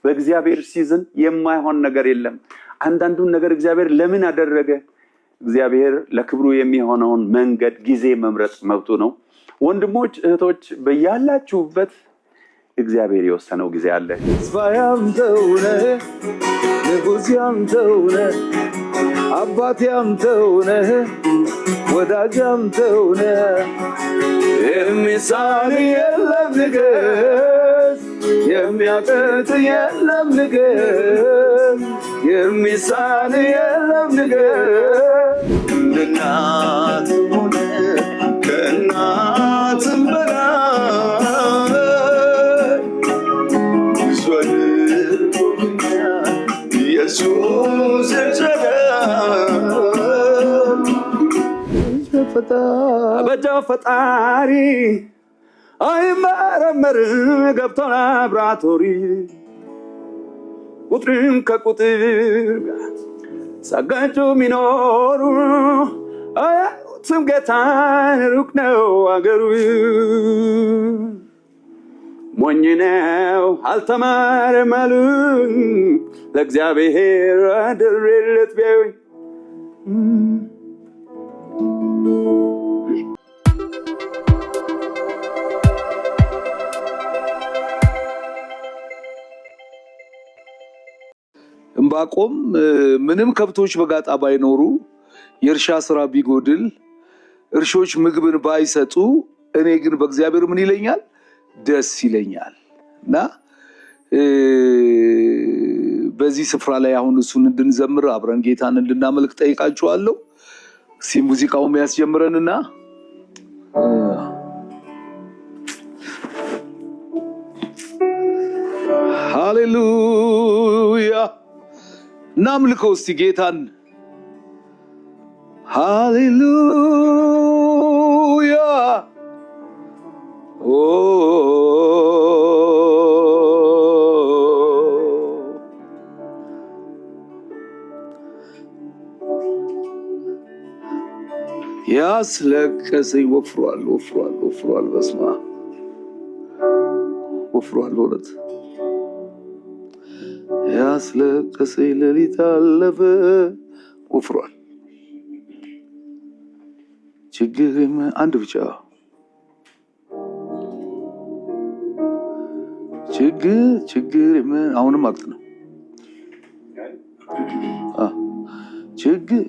በእግዚአብሔር ሲዝን የማይሆን ነገር የለም። አንዳንዱን ነገር እግዚአብሔር ለምን አደረገ? እግዚአብሔር ለክብሩ የሚሆነውን መንገድ ጊዜ መምረጥ መብቱ ነው። ወንድሞች እህቶች በያላችሁበት እግዚአብሔር የወሰነው ጊዜ አለ። ተስፋዬም ተውነ ንጉሴም ተውነ አባቴም ተውነ ወዳጄም ተውነ የሚሳን የለም ንገስ የሚያቅት የለም ንገስ የሚሳን የለም ንገስ እናት ሆነ ከእናትም በላይ ዞልቶኛል ኢየሱስ በጀው ፈጣሪ አይመረመርም ገብቶ ላብራቶሪ ቁጥርም ከቁጥር ጋር ሳጋጩ ሚኖሩ አያዩትም ጌታን ሩቅ ነው አገሩ። ሞኝ ነው አልተማረም አሉኝ ለእግዚአብሔር አድሬለት ቢያዩኝ። ዕንባቆም ምንም ከብቶች በጋጣ ባይኖሩ የእርሻ ስራ ቢጎድል እርሾች ምግብን ባይሰጡ እኔ ግን በእግዚአብሔር ምን ይለኛል? ደስ ይለኛል። እና በዚህ ስፍራ ላይ አሁን እሱን እንድንዘምር አብረን ጌታን እንድናመልክ ጠይቃችኋለሁ። እስቲ ሙዚቃውን ያስጀምረንና ሃሌሉያ እናምልከው እስቲ ጌታን። ሃሌሉያ ያስለቀሰኝ ወፍሯል ወፍሯል ወፍሯል። በስመ አብ ወፍሯል በእውነት ያስለቀሰኝ ሌሊት አለፈ ወፍሯል። ችግርም አንድ ብቻ ችግርም አሁንም አቅት ነው ችግር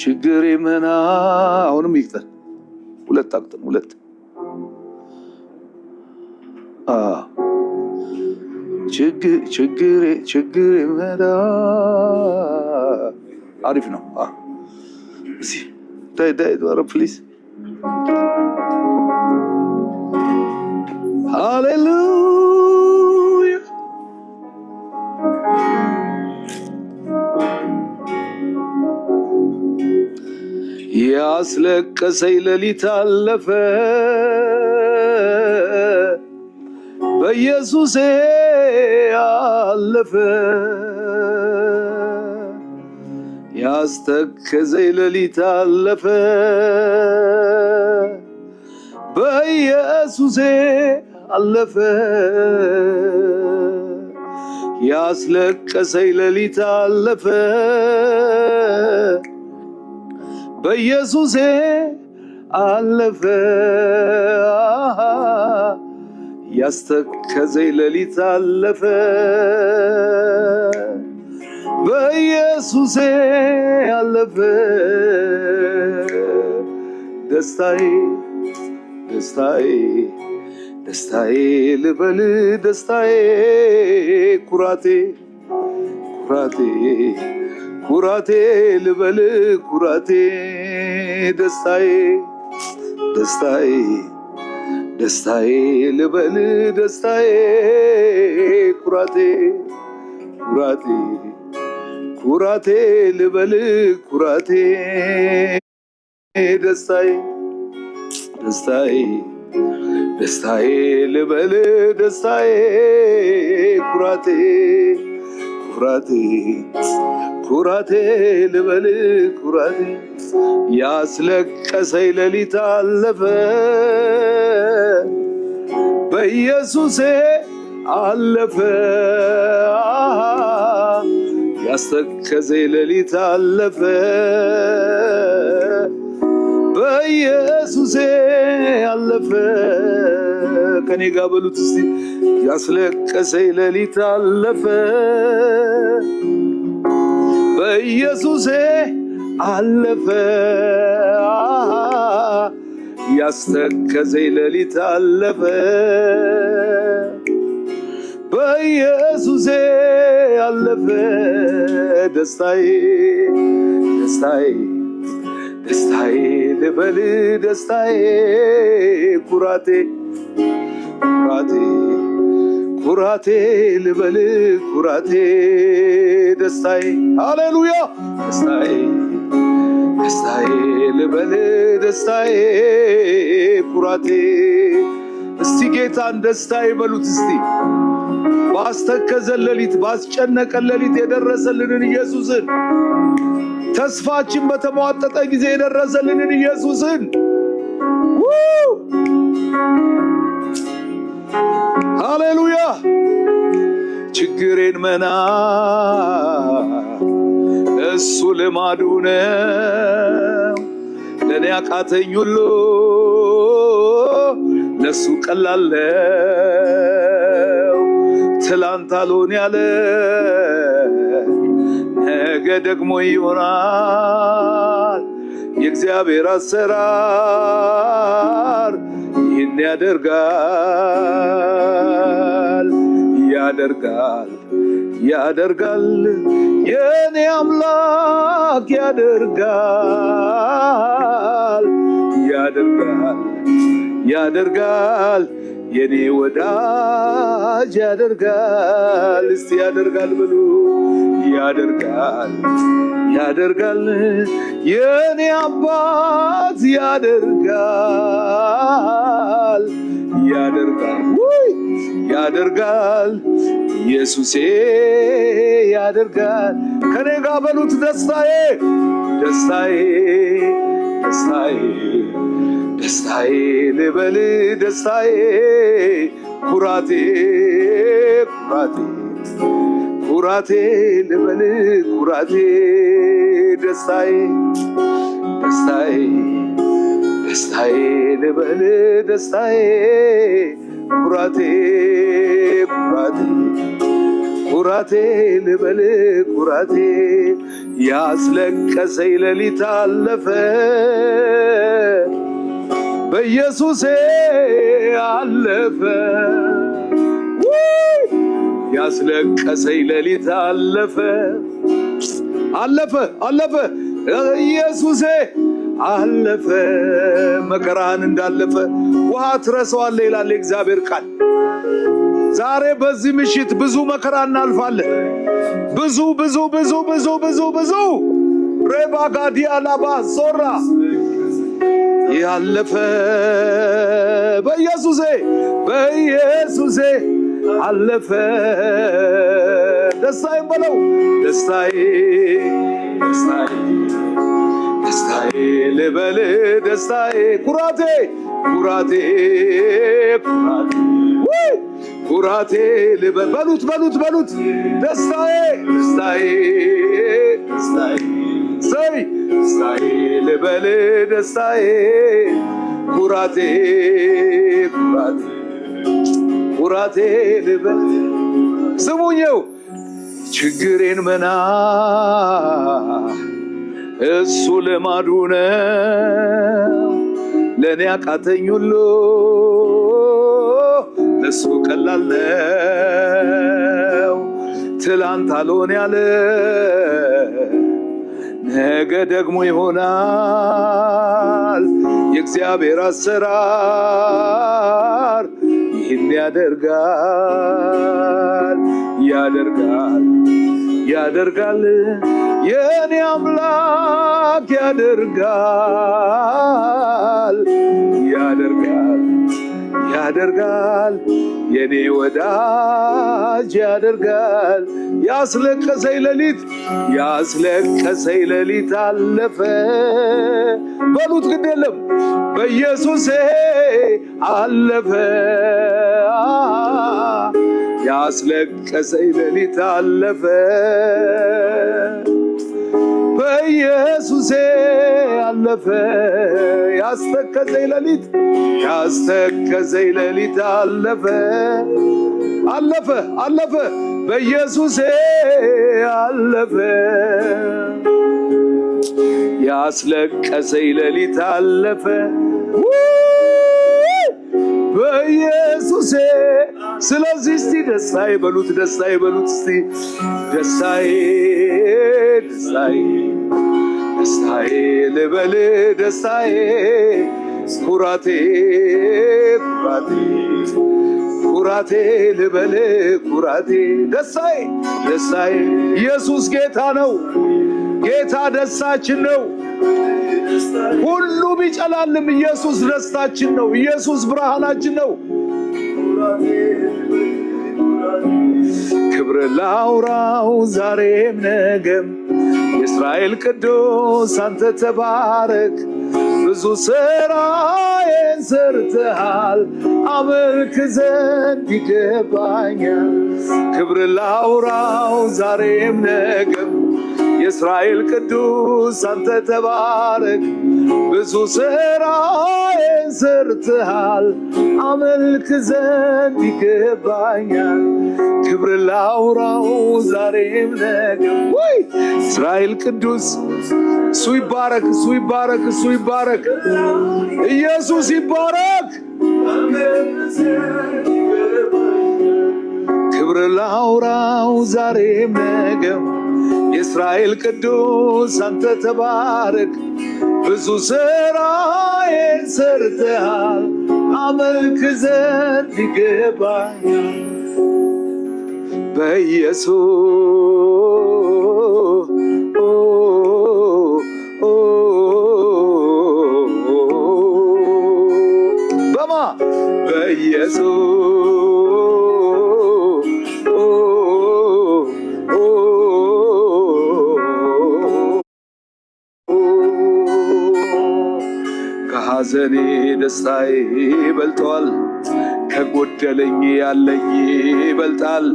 ችግርም አሁንም ይቅጠን። ሁለት አቅጥን ሁለት ችግር መዳ አሪፍ ነው። እሺ ዳይ ዶራ ፕሊዝ ሃሌሉያ ያስለቀሰኝ ሌሊት አለፈ በኢየሱስ አለፈ ያስተከዘኝ ሌሊት አለፈ በኢየሱስ አለፈ ያስለቀሰኝ ሌሊት አለፈ በኢየሱስ አለፈ ያስተከዘኝ ሌሊት አለፈ በኢየሱስ አለፈ ደስታዬ ደስታዬ ደስታዬ ልበል ደስታዬ ኩራቴ ኩራቴ ኩራቴ ልበል ኩራቴ ደስታዬ ደስታዬ ደስታዬ ልበል ደስታዬ ኩራቴ ኩራቴ ኩራቴ ልበል ኩራቴ ደስታዬ ደስታዬ ደስታዬ ልበል ደስታዬ ኩራቴ ኩራቴ ኩራቴ ልበል ኩራቴ ያስለቀሰኝ ሌሊት አለፈ በኢየሱሴ አለፈ ያስተከዘኝ ሌሊት አለፈ በኢየሱሴ አለፈ ከኔ ጋር በሉት እስቲ ያስለቀሰኝ ሌሊት አለፈ በኢየሱሴ አለፈ ያስተከዘኝ ሌሊት አለፈ በኢየሱሴ አለፈ ደስታዬ ደስታዬ ደስታዬ ልበል ደስታዬ ኩራቴ ኩራቴ ኩራቴ ልበል ኩራቴ ደስታዬ ሃሌሉያ ደስታዬ ደስታዬ ልበል ደስታዬ ኩራቴ እስቲ ጌታን ደስታዬ በሉት እስቲ ባስተከዘን ሌሊት ባስጨነቀን ሌሊት የደረሰልንን ኢየሱስን ተስፋችን በተሟጠጠ ጊዜ የደረሰልንን ኢየሱስን ሃሌሉያ ችግሬን መና እሱ ልማዱ ነው ለኔ ያቃተኝ ሁሉ ለሱ ቀላል ነው ትላንት አልሆን ያለ ነገ ደግሞ ይሆናል የእግዚአብሔር አሰራር ይህን ያደርጋል ያደርጋል ያደርጋል የኔ አምላክ ያደርጋል ያደርጋል ያደርጋል የኔ ወዳጅ ያደርጋል እስቲ ያደርጋል ብሉ ያደርጋል ያደርጋል የኔ አባት ያደርጋል ያደርጋል ያደርጋል ኢየሱሴ ያደርጋል ከኔ ጋር በሉት ደስታዬ ደስታዬ ደስታዬ ደስታዬ ልበል ደስታዬ ኩራቴ ኩራቴ ኩራቴ ልበል ኩራቴ ደስታዬ ደስታዬ ደስታዬ ልበል ደስታዬ ኩራቴ ኩራቴ ኩራቴ ልበል ኩራቴ ያስለቀሰኝ ሌሊት አለፈ በኢየሱሴ አለፈ ያስለቀሰኝ ሌሊት አለፈ አለፈ አለፈ ኢየሱሴ አለፈ መከራህን እንዳለፈ ውሃ ትረሳዋለህ ይላል የእግዚአብሔር ቃል ዛሬ በዚህ ምሽት ብዙ መከራ እናልፋለን ብዙ ብዙ ብዙ ብዙ ብዙ ብዙ ሬባጋዲያ ላባ ዞራ ያለፈ በኢየሱሴ በኢየሱሴ አለፈ ደስታዬ በለው ደስታዬ ደስታዬ ደስታዬ ልበል ደስታዬ ኩራቴ ኩራቴ ኩራቴ ኩራቴ ልበል በሉት በሉት በሉት ደስታዬ ደስታዬ ደስታዬ ሰይ ደስታዬ ልበል ደስታዬ ኩራቴ ኩራቴ ኩራቴ ልበል ስሙኝው ችግሬን መና እሱ ልማዱ ነው ለኔ ያቃተኝ ሁሉ ለሱ ቀላል ነው ትላንት አልሆን ያለ ነገ ደግሞ ይሆናል የእግዚአብሔር አሰራር ይህን ያደርጋል ያደርጋል ያደርጋል የኔ አምላክ ያደርጋል ያደርጋል ያደርጋል የኔ ወዳጅ ያደርጋል ያስለቀሰኝ ሌሊት አለፈ በሉት ግድ የለም በኢየሱሴ አለፈ ያስለቀሰኝ ሌሊት አለፈ በኢየሱሴ አለፈ። ያስተከዘኝ ሌሊት አለፈ አለፈ በኢየሱሴ አለፈ። ያስለቀሰኝ ሌሊት አለፈ በኢየሱሴ። ስለዚህ እስቲ ደስታዬ በሉት እስቲ ደስታዬ ልበል ደስታዬ ኩራቴ ልበል ኩራቴ ደስታዬ ኢየሱስ ጌታ ነው። ጌታ ደስታችን ነው። ሁሉ ቢጨላልም ኢየሱስ ደስታችን ነው። ኢየሱስ ብርሃናችን ነው። ክብር ላውራው ዛሬም ነገም የእስራኤል ቅዱስ አንተ ተባረክ። ብዙ ስራዬን ሰርተሃል አመልክ ዘንድ ይገባኛል። ክብር ላውራው ዛሬም ነገም የእስራኤል ቅዱስ አንተ ተባረክ። ብዙ ስራዬን ሰርተሃል አመልክ ዘንድ ይገባኛል። ክብር ላውራው ዛሬም ነገም ወይ እስራኤል ቅዱስ እሱ ይባረክ ኢየሱስ ይባረክ። ክብር ላውራው ዛሬም ነገም የእስራኤል ቅዱስ አንተ ተባረክ። ብዙ ስራዬን ሰርተሃል አመልክ ዘንድ ይገባኛል። በኢየሱስ በማ በኢየሱስ ከሐዘኔ ደስታዬ ይበልጣል። ከጎደለኝ ያለኝ ይበልጣል።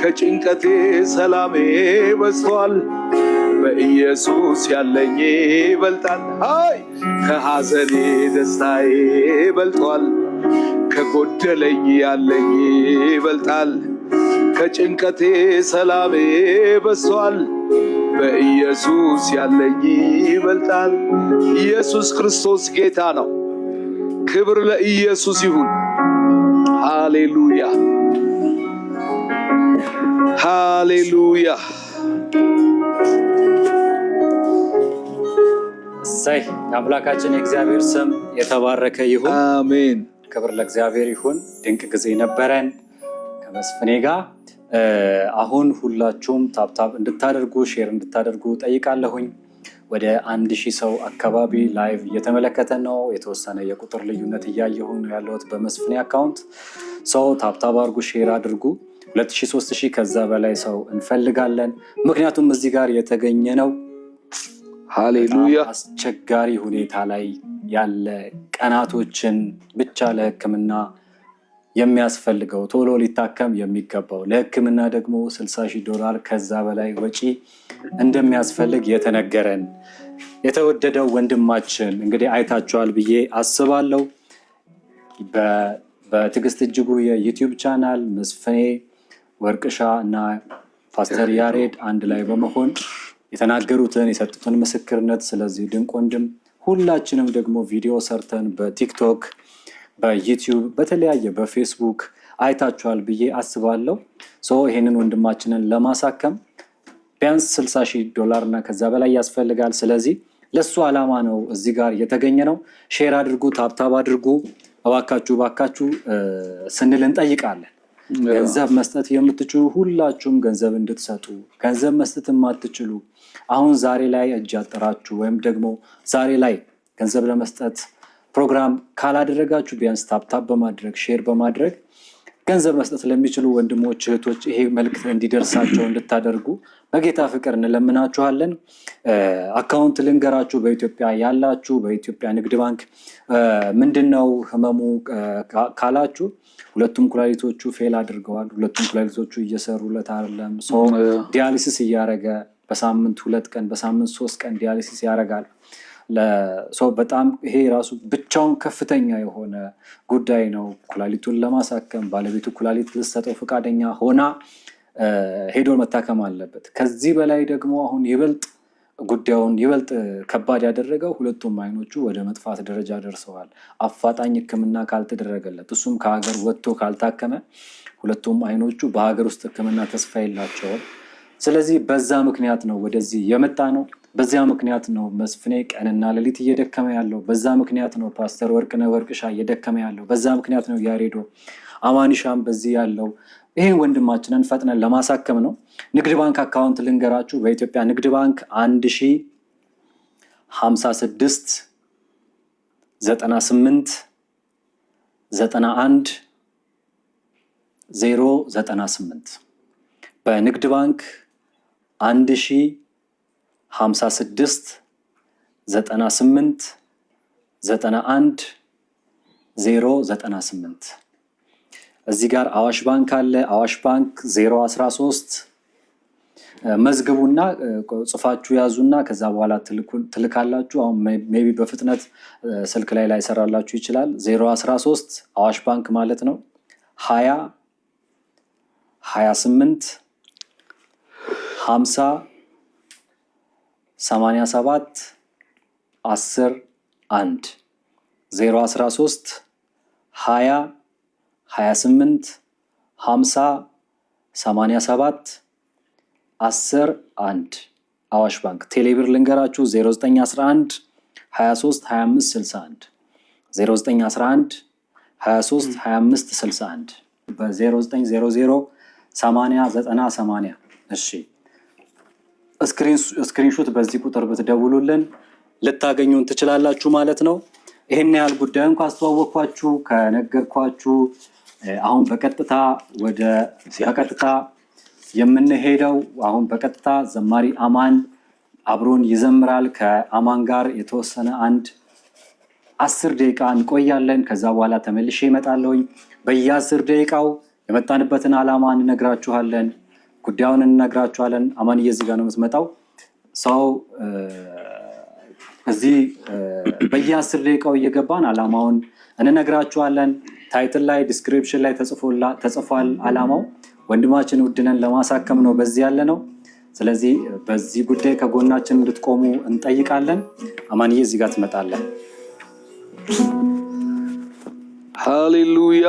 ከጭንቀቴ ሰላሜ በዝቷል። በኢየሱስ ያለኝ ይበልጣል። አይ ከሐዘኔ ደስታዬ ይበልጣል። ከጎደለኝ ያለኝ ይበልጣል። ከጭንቀቴ ሰላሜ በዝቷል። በኢየሱስ ያለኝ ይበልጣል። ኢየሱስ ክርስቶስ ጌታ ነው። ክብር ለኢየሱስ ይሁን። ሃሌሉያ ሃሌሉያ። እሰይ የአምላካችን የእግዚአብሔር ስም የተባረከ ይሁን። አሜን። ክብር ለእግዚአብሔር ይሁን። ድንቅ ጊዜ ነበረን ከመስፍኔ ጋር። አሁን ሁላችሁም ታፕታፕ እንድታደርጉ ሼር እንድታደርጉ ጠይቃለሁኝ። ወደ 1000 ሰው አካባቢ ላይቭ እየተመለከተ ነው። የተወሰነ የቁጥር ልዩነት እያየሁ ነው ያለሁት በመስፍኔ አካውንት። ሰው ታፕታፕ አድርጉ፣ ሼር አድርጉ። 2000 3000 ከዛ በላይ ሰው እንፈልጋለን። ምክንያቱም እዚህ ጋር የተገኘ ነው ሃሌሉያ አስቸጋሪ ሁኔታ ላይ ያለ ቀናቶችን ብቻ ለሕክምና የሚያስፈልገው ቶሎ ሊታከም የሚገባው ለሕክምና ደግሞ $60,000 ከዛ በላይ ወጪ እንደሚያስፈልግ የተነገረን የተወደደው ወንድማችን እንግዲህ አይታችኋል ብዬ አስባለሁ። በትዕግስት እጅጉ የዩቲዩብ ቻናል መስፍኔ ወርቅሻ እና ፓስተር ያሬድ አንድ ላይ በመሆን የተናገሩትን የሰጡትን ምስክርነት ስለዚህ ድንቅ ወንድም ሁላችንም ደግሞ ቪዲዮ ሰርተን በቲክቶክ በዩቲዩብ በተለያየ በፌስቡክ አይታችኋል ብዬ አስባለሁ። ይሄንን ወንድማችንን ለማሳከም ቢያንስ $60,000 እና ከዛ በላይ ያስፈልጋል። ስለዚህ ለሱ ዓላማ ነው እዚህ ጋር የተገኘ ነው። ሼር አድርጉ፣ ታብታብ አድርጉ። እባካችሁ ስንል እንጠይቃለን። ገንዘብ መስጠት የምትችሉ ሁላችሁም ገንዘብ እንድትሰጡ፣ ገንዘብ መስጠት የማትችሉ አሁን ዛሬ ላይ እጅ አጠራችሁ ወይም ደግሞ ዛሬ ላይ ገንዘብ ለመስጠት ፕሮግራም ካላደረጋችሁ ቢያንስ ታፕታፕ በማድረግ ሼር በማድረግ ገንዘብ መስጠት ለሚችሉ ወንድሞች እህቶች ይሄ መልእክት እንዲደርሳቸው እንድታደርጉ በጌታ ፍቅር እንለምናችኋለን። አካውንት ልንገራችሁ። በኢትዮጵያ ያላችሁ በኢትዮጵያ ንግድ ባንክ ምንድነው ህመሙ ካላችሁ ሁለቱም ኩላሊቶቹ ፌል አድርገዋል። ሁለቱም ኩላሊቶቹ እየሰሩለት አይደለም። ዲያሊሲስ እያደረገ በሳምንት 2 ቀን በሳምንት 3 ቀን ዲያሊሲስ ያደርጋል። በጣም ይሄ ራሱ ብቻውን ከፍተኛ የሆነ ጉዳይ ነው። ኩላሊቱን ለማሳከም ባለቤቱ ኩላሊት ልትሰጠው ፈቃደኛ ሆና ሄዶ መታከም አለበት። ከዚህ በላይ ደግሞ አሁን ጉዳዩን ይበልጥ ከባድ ያደረገው ሁለቱም አይኖቹ ወደ መጥፋት ደረጃ ደርሰዋል። አፋጣኝ ሕክምና ካልተደረገለት እሱም ከሀገር ወጥቶ ካልታከመ ሁለቱም አይኖቹ በሀገር ውስጥ ሕክምና ተስፋ የላቸውም። ስለዚህ በዛ ምክንያት ነው ወደዚህ የመጣ ነው። በዚያ ምክንያት ነው መስፍኔ ቀንና ሌሊት እየደከመ ያለው። በዛ ምክንያት ነው ፓስተር ወርቅነህ ወርቅሻ እየደከመ ያለው። በዛ ምክንያት ነው ያሬዶ አማኒሻም በዚህ ያለው። ይሄን ወንድማችንን ፈጥነን ለማሳከም ነው። ንግድ ባንክ አካውንት ልንገራችሁ። በኢትዮጵያ ንግድ ባንክ 1056 98 91 098 በንግድ ባንክ 1056 98 91 098 እዚህ ጋር አዋሽ ባንክ አለ። አዋሽ ባንክ 013 መዝግቡና ጽፋችሁ ያዙና ከዛ በኋላ ትልካላችሁ። አሁን ሜቢ በፍጥነት ስልክ ላይ ላይሰራላችሁ ይችላል። 013 አዋሽ ባንክ ማለት ነው 20 28 50 87 10 1 013 20 28 50 87 10 1 አዋሽ ባንክ። ቴሌብር ልንገራችሁ 0911 23 25 61 0911 23 25 61 በ0900 80 90 80 እሺ ስክሪንሾት በዚህ ቁጥር ብትደውሉልን ልታገኙን ትችላላችሁ ማለት ነው። ይሄን ያህል ጉዳዩን ካስተዋወቅኳችሁ ከነገርኳችሁ አሁን በቀጥታ የምንሄደው አሁን በቀጥታ ዘማሪ አማን አብሮን ይዘምራል። ከአማን ጋር የተወሰነ 10 ደቂቃ እንቆያለን። ከዛ በኋላ ተመልሼ እመጣለሁኝ። በየ10 ደቂቃው የመጣንበትን ዓላማ እንነግራችኋለን፣ ጉዳዩን እንነግራችኋለን። አማንዬ እዚህ ጋር ነው የምትመጣው። ሰው እዚህ በየ10 ደቂቃው እየገባን ዓላማውን እንነግራችኋለን። ታይትል ላይ ዲስክሪፕሽን ላይ ተጽፏል ዓላማው። ወንድማችን ውድነን ለማሳከም ነው በዚህ ያለ ነው። ስለዚህ በዚህ ጉዳይ ከጎናችን እንድትቆሙ እንጠይቃለን። አማንዬ እዚህ ጋር ትመጣለህ። ሃሌሉያ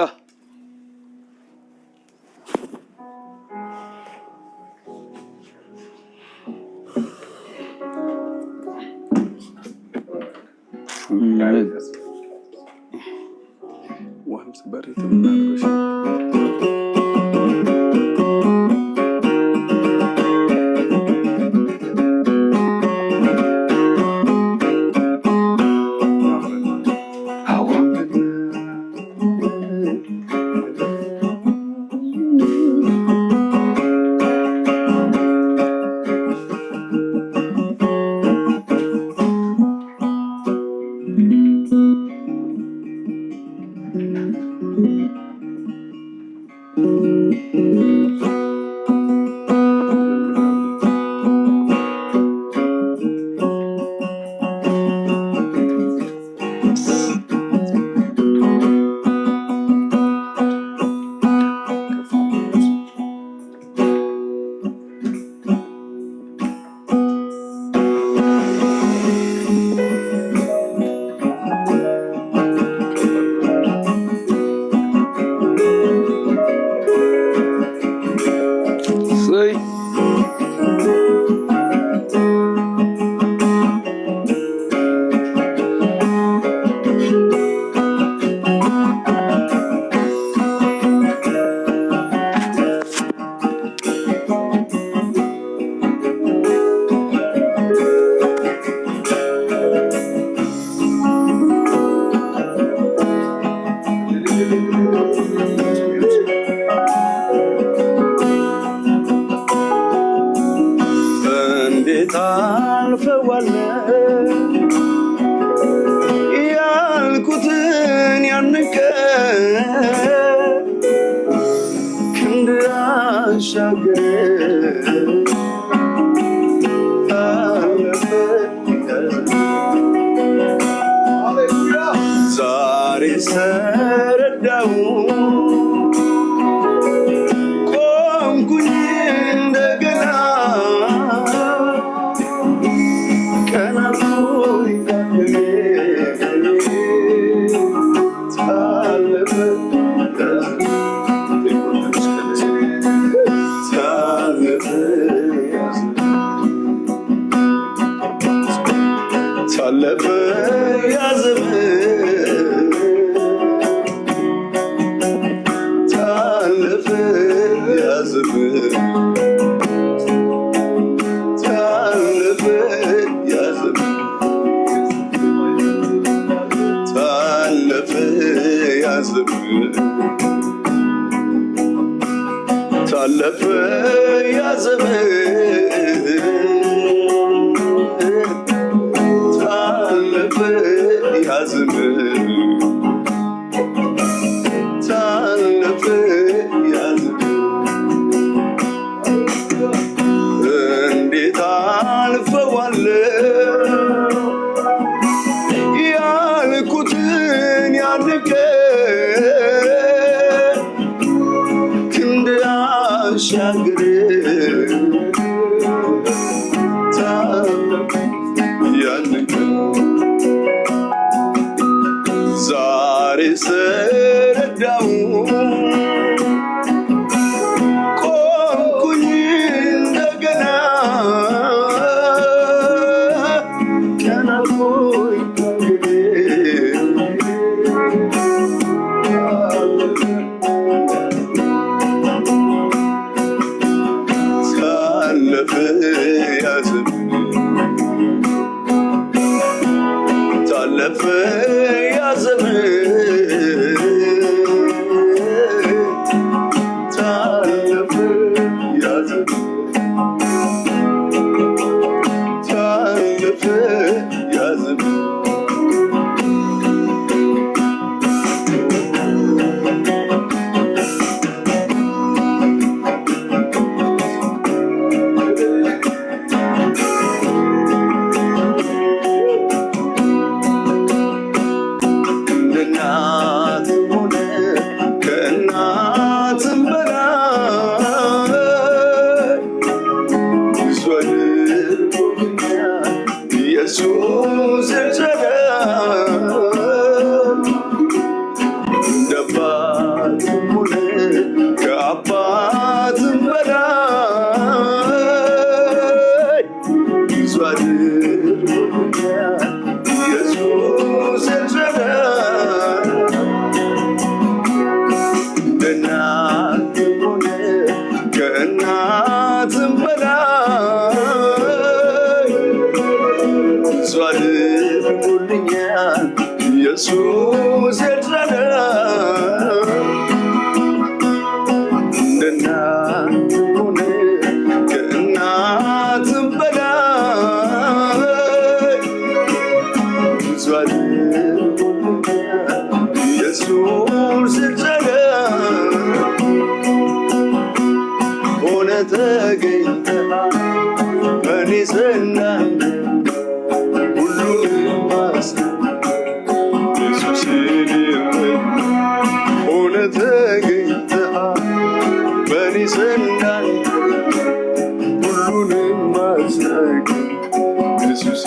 ዛሬ ሰረዳው ቆምኩኝ እንደገና ቀናቶኝ ታለፈ ያ ዘመን ታለፈ ያ ዘመን ታለፈ ያ ዘመን ታለፈ ያ ዘመን ታለፈ ያ ዘመን ታለፈ ያ ዘመን እንዴት አልፈዋለሁ ያልኩትን ያንን ቀን ክንድ አሻግረኝ ታለፈ ያንን ቀን ዛሬ ሰረዳው ቆምኩኝ እንደገና ቀናቶኝ ታለፈ ያ ዘመን ታለፈ ያ ዘመን ታለፈ ያ ዘመን ታለፈ ያ ዘመን ኢየሱስ እንደአባትም ሆነ ከአባትም በላይ ብዙ አድርጎኛል ኢየሱስ እንደ እናትም ሆነ ከእናትም በላይ ብዙ አድርጎልኛል ኢየሱስ እንደ እናትም ሆነ ከእናትም በላይ ብዙ አድርጎልኛል ኢየሱስ ሆነ ተገኝተሃል በእኔ ዘንድ ሆነ ተገኝተሃል በእኔ ዘንድ ሁሉንም ማስረግ ኢየሱስ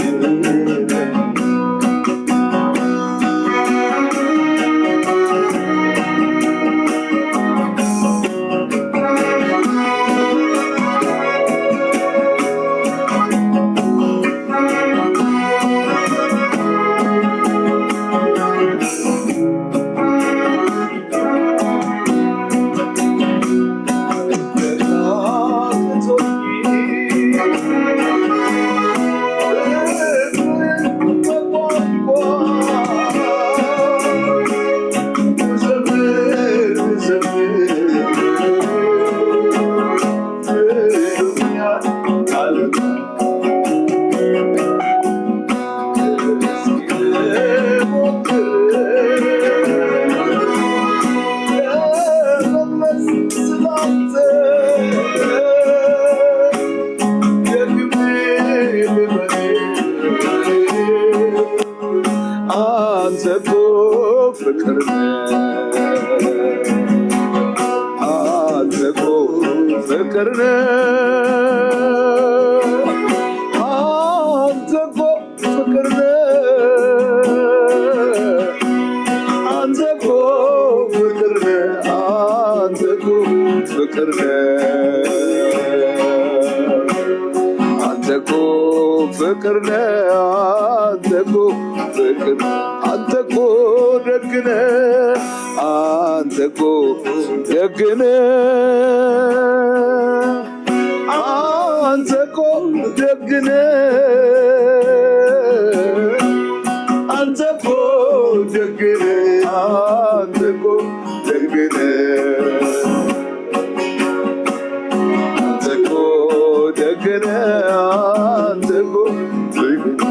ፍቅር ነህ አንተ እኮ ፍቅር ነህ አንተ እኮ ፍቅር ነህ አንተ እኮ ፍቅር ነህ አንተ እኮ ፍቅር ነህ አንተ እኮ ፍቅር አንተ እኮ ደግ ነህ አንተ እኮ ደግ ነህ አንተ እኮ ደግ ነህ አንተ እኮ ደግ ነህ አንተ እኮ ደግ ነህ አንተ እኮ ደግ ነህ አንተ እኮ ደግ ነህ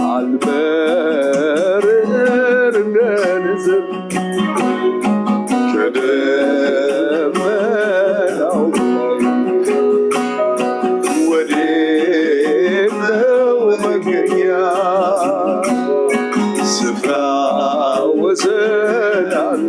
አልበርር እንደ ንስር ከደመናው ወዴት ነው መገኛ ስፍራ ወሰን አለ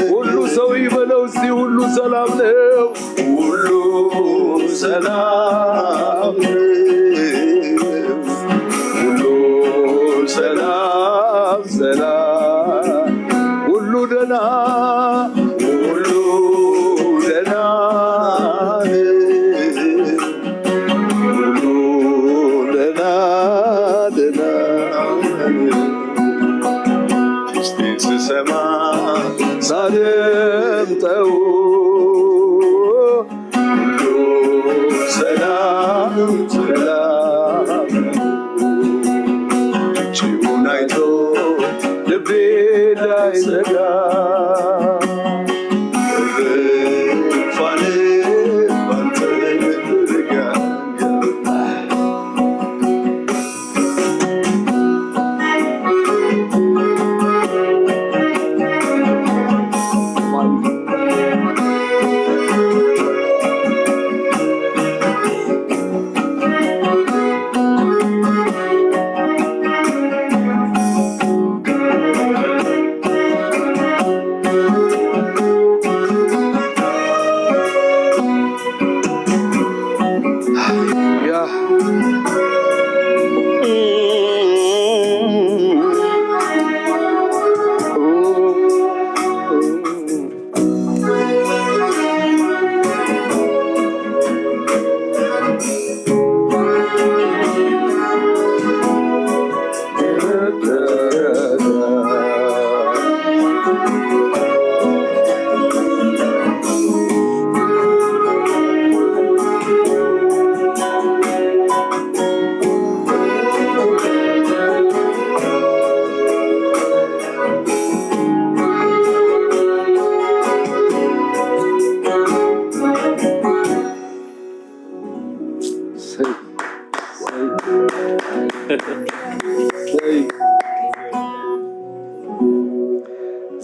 ሁሉ ሰው ይበለው እስቲ ሁሉ ሰላም ነው ሁሉ ሰላም ሁሉ ሰላም ሰላም ሁሉ ደህና ሁሉ ደህና ሁሉ ደህና ደህና እስቲ ስሰማ ሳደምጠው ሁሉ ሰላም ሰላም ጭውን አይቶ ልቤ እንዳይሰጋ ፋን ባንተ ርጋ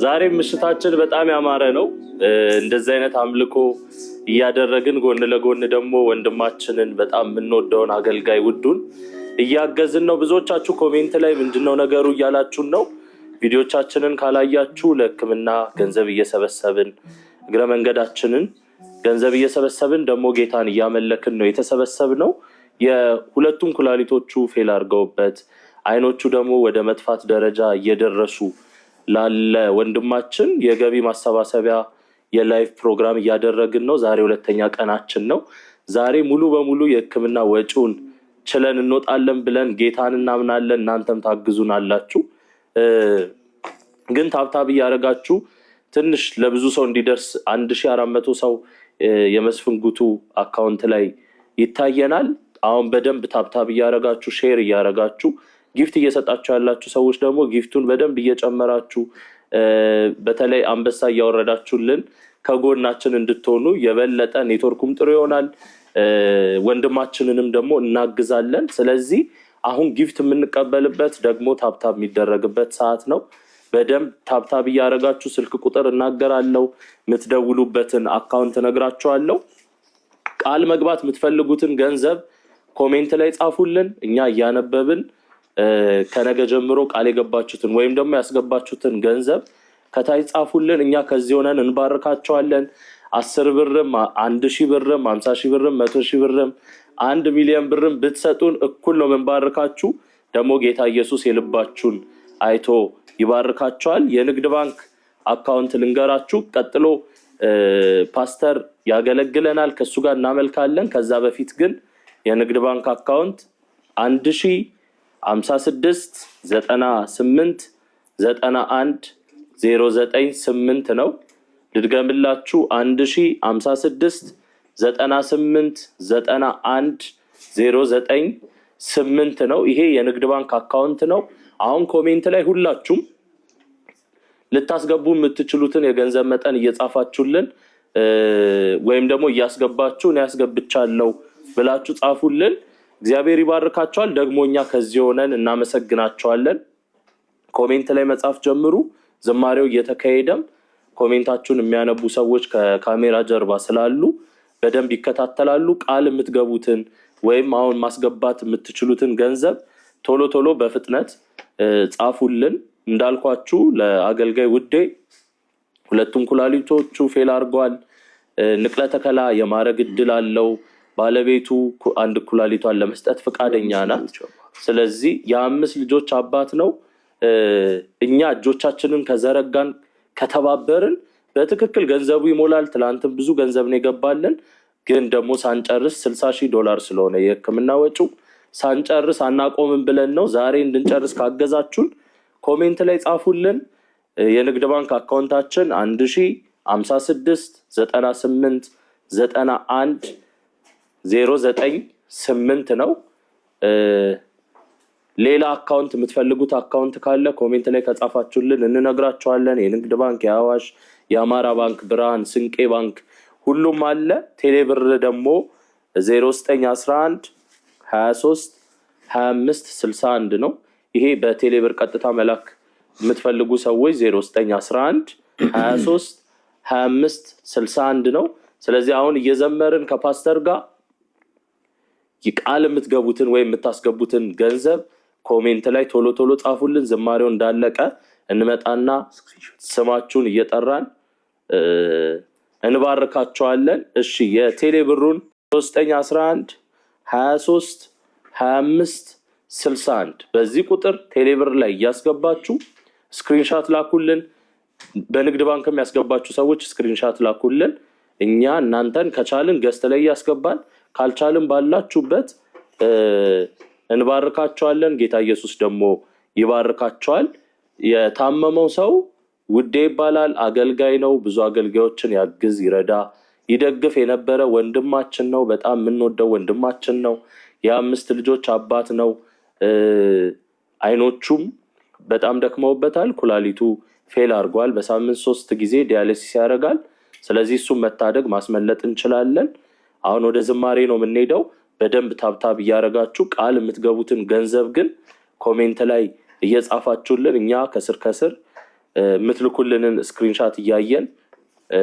ዛሬ ምሽታችን በጣም ያማረ ነው። እንደዚህ አይነት አምልኮ እያደረግን ጎን ለጎን ደግሞ ወንድማችንን በጣም የምንወደውን አገልጋይ ውዱን እያገዝን ነው። ብዙዎቻችሁ ኮሜንት ላይ ምንድነው ነገሩ እያላችሁን ነው። ቪዲዮቻችንን ካላያችሁ ለሕክምና ገንዘብ እየሰበሰብን እግረ መንገዳችንን ገንዘብ እየሰበሰብን ደግሞ ጌታን እያመለክን ነው የተሰበሰብነው። የሁለቱም ኩላሊቶቹ ፌል አድርገውበት አይኖቹ ደግሞ ወደ መጥፋት ደረጃ እየደረሱ ላለ ወንድማችን የገቢ ማሰባሰቢያ የላይቭ ፕሮግራም እያደረግን ነው። ዛሬ ሁለተኛ ቀናችን ነው። ዛሬ ሙሉ በሙሉ የሕክምና ወጪውን ችለን እንወጣለን ብለን ጌታን እናምናለን። እናንተም ታግዙናላችሁ። ግን ታብታብ እያደረጋችሁ ትንሽ ለብዙ ሰው እንዲደርስ 1400 ሰው የመስፍን ጉቱ አካውንት ላይ ይታየናል። አሁን በደንብ ታብታብ እያደረጋችሁ ሼር እያደረጋችሁ ጊፍት እየሰጣችሁ ያላችሁ ሰዎች ደግሞ ጊፍቱን በደንብ እየጨመራችሁ በተለይ አንበሳ እያወረዳችሁልን ከጎናችን እንድትሆኑ የበለጠ ኔትወርኩም ጥሩ ይሆናል። ወንድማችንንም ደግሞ እናግዛለን። ስለዚህ አሁን ጊፍት የምንቀበልበት ደግሞ ታብታብ የሚደረግበት ሰዓት ነው። በደንብ ታብታብ እያደረጋችሁ ስልክ ቁጥር እናገራለሁ፣ የምትደውሉበትን አካውንት እነግራችኋለሁ። ቃል መግባት የምትፈልጉትን ገንዘብ ኮሜንት ላይ ጻፉልን፣ እኛ እያነበብን ከነገ ጀምሮ ቃል የገባችሁትን ወይም ደግሞ ያስገባችሁትን ገንዘብ ከታች ጻፉልን። እኛ ከዚህ ሆነን እንባርካቸዋለን። 10 ብርም 1000 ብርም 50,000 ብርም 100,000 ብርም 1 ሚሊዮን ብርም ብትሰጡን እኩል ነው የምንባርካችሁ። ደግሞ ጌታ ኢየሱስ የልባችሁን አይቶ ይባርካቸዋል። የንግድ ባንክ አካውንት ልንገራችሁ። ቀጥሎ ፓስተር ያገለግለናል፣ ከሱ ጋር እናመልካለን። ከዛ በፊት ግን የንግድ ባንክ አካውንት 1056989109 ነው። ልድገምላችሁ 1056989109 ነው። ይሄ የንግድ ባንክ አካውንት ነው። አሁን ኮሜንት ላይ ሁላችሁም ልታስገቡ የምትችሉትን የገንዘብ መጠን እየጻፋችሁልን ወይም ደግሞ እያስገባችሁ እኔ ያስገብቻለሁ ብላችሁ ጻፉልን። እግዚአብሔር ይባርካችኋል። ደግሞ እኛ ከዚህ ሆነን እናመሰግናችኋለን። ኮሜንት ላይ መጻፍ ጀምሩ። ዝማሬው እየተካሄደም ኮሜንታችሁን የሚያነቡ ሰዎች ከካሜራ ጀርባ ስላሉ በደንብ ይከታተላሉ። ቃል የምትገቡትን ወይም አሁን ማስገባት የምትችሉትን ገንዘብ ቶሎ ቶሎ በፍጥነት ጻፉልን። እንዳልኳችሁ ለአገልጋይ ውዴ ሁለቱም ኩላሊቶቹ ፌል አድርገዋል። ንቅለ ተከላ የማድረግ እድል አለው። ባለቤቱ አንድ ኩላሊቷን ለመስጠት ፈቃደኛ ናት። ስለዚህ የ5 ልጆች አባት ነው። እኛ እጆቻችንን ከዘረጋን ከተባበርን በትክክል ገንዘቡ ይሞላል። ትላንትም ብዙ ገንዘብ ነው የገባልን። ግን ደግሞ ሳንጨርስ $60,000 ስለሆነ የሕክምና ወጪው ሳንጨርስ አናቆምን ብለን ነው። ዛሬ እንድንጨርስ ካገዛችሁን ኮሜንት ላይ ጻፉልን። የንግድ ባንክ አካውንታችን 1056989109 ነው። ሌላ አካውንት የምትፈልጉት አካውንት ካለ ኮሜንት ላይ ከጻፋችሁልን እንነግራችኋለን። የንግድ ባንክ፣ የአዋሽ፣ የአማራ ባንክ፣ ብርሃን፣ ስንቄ ባንክ ሁሉም አለ። ቴሌብር ደግሞ 0911 23 25 61 ነው። ይሄ በቴሌብር ቀጥታ መላክ የምትፈልጉ ሰዎች 0911 23 25 61 ነው። ስለዚህ አሁን እየዘመርን ከፓስተር ጋር ቃል የምትገቡትን ወይም የምታስገቡትን ገንዘብ ኮሜንት ላይ ቶሎ ቶሎ ጻፉልን። ዝማሬው እንዳለቀ እንመጣና ስማችሁን እየጠራን እንባርካቸዋለን። እሺ የቴሌብሩን 0911 23 25 61 በዚህ ቁጥር ቴሌብር ላይ እያስገባችሁ ስክሪንሻት ላኩልን። በንግድ ባንክም ያስገባችሁ ሰዎች ስክሪንሻት ላኩልን። እኛ እናንተን ከቻልን ገስት ላይ ያስገባን፣ ካልቻልን ባላችሁበት እንባርካቸዋለን። ጌታ ኢየሱስ ደግሞ ይባርካቸዋል። የታመመው ሰው ውዴ ይባላል። አገልጋይ ነው። ብዙ አገልጋዮችን ያግዝ፣ ይረዳ፣ ይደግፍ የነበረ ወንድማችን ነው። በጣም የምንወደው ወንድማችን ነው። የ5 ልጆች አባት ነው። አይኖቹም በጣም ደክመውበታል። ኩላሊቱ ፌል አድርጓል። በሳምንት 3 ጊዜ ዲያሊሲስ ያደርጋል። ስለዚህ እሱም መታደግ ማስመለጥ እንችላለን። አሁን ወደ ዝማሬ ነው የምንሄደው። በደንብ ታብታብ እያደረጋችሁ ቃል የምትገቡትን ገንዘብ ግን ኮሜንት ላይ እየጻፋችሁልን እኛ ከስር ከስር የምትልኩልንን ስክሪንሻት እያየን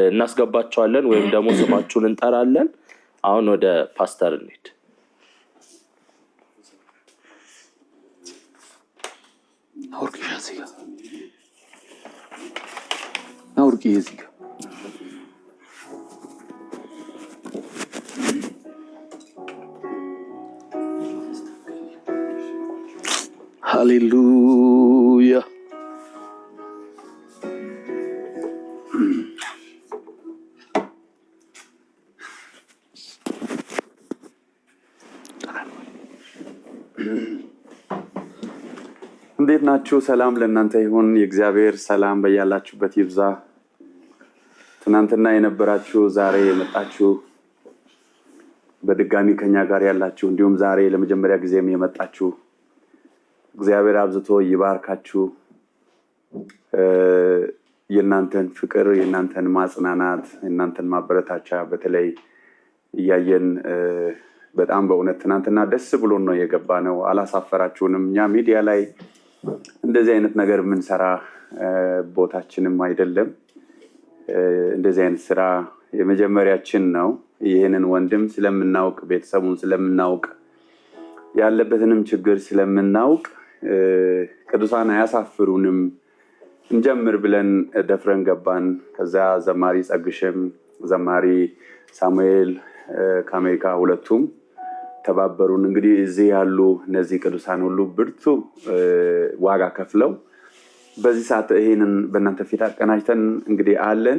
እናስገባቸዋለን ወይም ደግሞ ስማችሁን እንጠራለን። አሁን ወደ ፓስተር እንሂድ። ሃሌሉያ እንዴት ናችሁ? ሰላም ለእናንተ ይሁን። የእግዚአብሔር ሰላም በያላችሁበት ይብዛ። ትናንትና የነበራችሁ፣ ዛሬ የመጣችሁ፣ በድጋሚ ከኛ ጋር ያላችሁ፣ እንዲሁም ዛሬ ለመጀመሪያ ጊዜም የመጣችሁ እግዚአብሔር አብዝቶ ይባርካችሁ። የእናንተን ፍቅር፣ የእናንተን ማጽናናት፣ የእናንተን ማበረታቻ በተለይ እያየን በጣም በእውነት ትናንትና ደስ ብሎን ነው የገባ ነው። አላሳፈራችሁንም። እኛ ሚዲያ ላይ እንደዚህ አይነት ነገር የምንሰራ ቦታችንም አይደለም። እንደዚህ አይነት ስራ የመጀመሪያችን ነው። ይህንን ወንድም ስለምናውቅ፣ ቤተሰቡን ስለምናውቅ፣ ያለበትንም ችግር ስለምናውቅ ቅዱሳን አያሳፍሩንም እንጀምር ብለን ደፍረን ገባን። ከዛ ዘማሪ ጸግሽም ዘማሪ ሳሙኤል ከአሜሪካ ሁለቱም ተባበሩን። እንግዲህ እዚህ ያሉ እነዚህ ቅዱሳን ሁሉ ብርቱ ዋጋ ከፍለው በዚህ ሰዓት ይሄንን በእናንተ ፊት አቀናጅተን እንግዲህ አለን።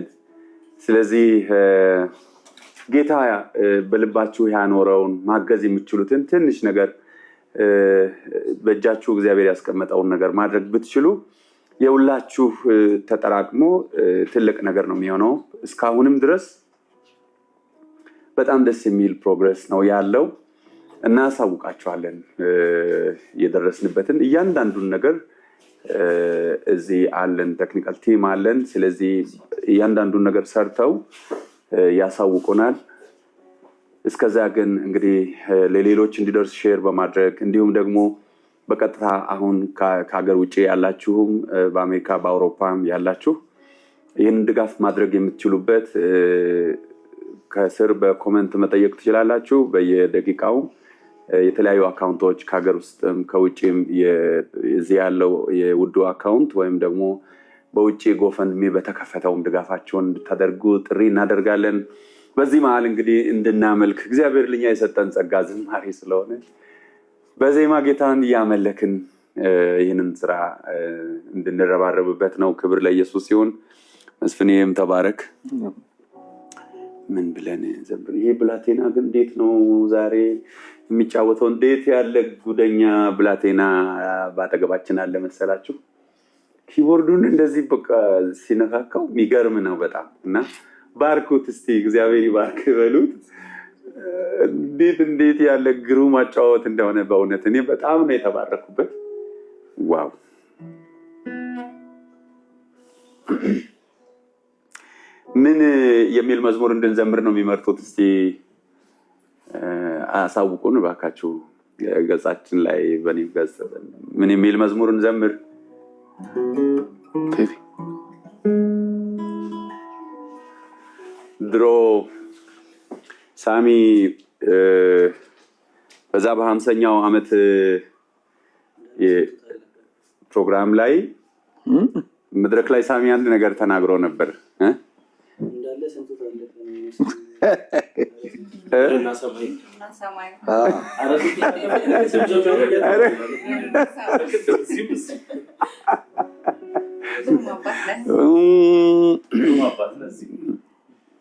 ስለዚህ ጌታ በልባችሁ ያኖረውን ማገዝ የምትችሉትን ትንሽ ነገር በእጃችሁ እግዚአብሔር ያስቀመጠውን ነገር ማድረግ ብትችሉ የሁላችሁ ተጠራቅሞ ትልቅ ነገር ነው የሚሆነው። እስካሁንም ድረስ በጣም ደስ የሚል ፕሮግረስ ነው ያለው። እናሳውቃችኋለን የደረስንበትን እያንዳንዱን ነገር። እዚህ አለን፣ ቴክኒካል ቲም አለን። ስለዚህ እያንዳንዱን ነገር ሰርተው ያሳውቁናል። እስከዛ ግን እንግዲህ ለሌሎች እንዲደርስ ሼር በማድረግ እንዲሁም ደግሞ በቀጥታ አሁን ከሀገር ውጭ ያላችሁም በአሜሪካ በአውሮፓም ያላችሁ ይህን ድጋፍ ማድረግ የምትችሉበት ከስር በኮመንት መጠየቅ ትችላላችሁ። በየደቂቃው የተለያዩ አካውንቶች ከሀገር ውስጥም ከውጭም እዚህ ያለው የውዱ አካውንት ወይም ደግሞ በውጭ ጎፈንድሚ በተከፈተውም ድጋፋቸውን እንድታደርጉ ጥሪ እናደርጋለን። በዚህ መሀል እንግዲህ እንድናመልክ እግዚአብሔር ልኛ የሰጠን ጸጋ ዝማሬ ስለሆነ በዜማ ጌታን እያመለክን ይህንን ስራ እንድንረባረብበት ነው። ክብር ለኢየሱስ ሲሆን መስፍኔም ተባረክ። ምን ብለን ዘምር። ይሄ ብላቴና ግን እንዴት ነው ዛሬ የሚጫወተው? እንዴት ያለ ጉደኛ ብላቴና ባጠገባችን አለ መሰላችሁ። ኪቦርዱን እንደዚህ በቃ ሲነካካው የሚገርም ነው በጣም። እና ባርኩት እስቲ፣ እግዚአብሔር ይባርክ በሉት። እንዴት ያለ ግሩም አጫወት እንደሆነ በእውነት እኔ በጣም ነው የተባረኩበት። ዋው! ምን የሚል መዝሙር እንድንዘምር ነው የሚመርጡት? እስቲ አሳውቁን እባካችሁ። ገጻችን ላይ በኔ ገጽ ምን የሚል መዝሙር እንዘምር? ድሮ ሳሚ በዛ በ50ኛው ዓመት ፕሮግራም ላይ መድረክ ላይ ሳሚ አንድ ነገር ተናግሮ ነበር።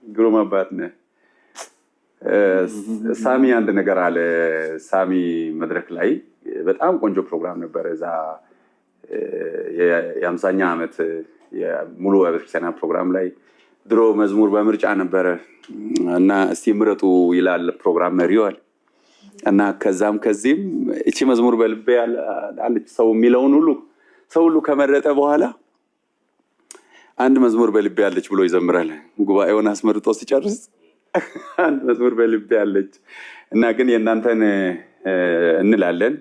ግሩም አባት ነህ ሳሚ። አንድ ነገር አለ ሳሚ መድረክ ላይ በጣም ቆንጆ ፕሮግራም ነበር። እዛ የ50ኛ ዓመት ሙሉ ቤተክርስቲያን ፕሮግራም ላይ ድሮ መዝሙር በምርጫ ነበረ እና እስቲ ምረጡ ይላል ፕሮግራም መሪዋል እና ከዛም ከዚህም እቺ መዝሙር በልቤ አለች ሰው የሚለውን ሁሉ ሰው ሁሉ ከመረጠ በኋላ አንድ መዝሙር በልቤ አለች ብሎ ይዘምራል። ጉባኤውን አስመርጦ ሲጨርስ አንድ መዝሙር በልቤ አለች እና ግን የእናንተን እንላለን።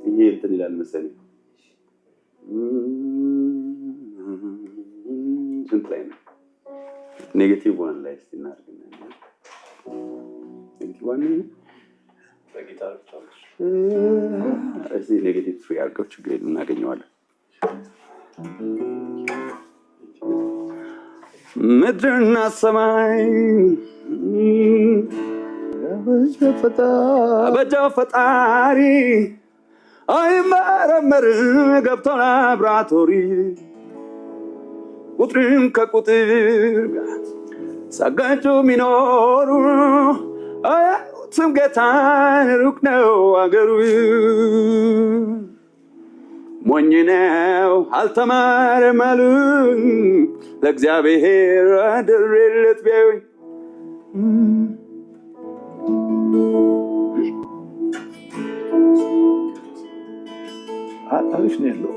ይሄ እንትን ይላል መሰለኝ ስንት ላይ ነው? ኔጌቲቭ ዋን ላይ እስቲ እናድርግና ኔጌቲቭ ዋን በጊታር ብቻለሽ እስቲ ኔጌቲቭ 3 አድርገው ችግር የለም እናገኘዋለን። ምድርና ሰማይ አበጃው ፈጣሪ አይመረመርም ገብቶ ላብራቶሪ ቁጥርም ከቁጥር ጸጋቸው ሚኖሩ አያዩትም ጌታን ሩቅ ነው አገሩ ሞኝ ነው አልተማረም አሉኝ ለእግዚአብሔር አደረለት ቢያዩኝ አሪፍ ነው ያለው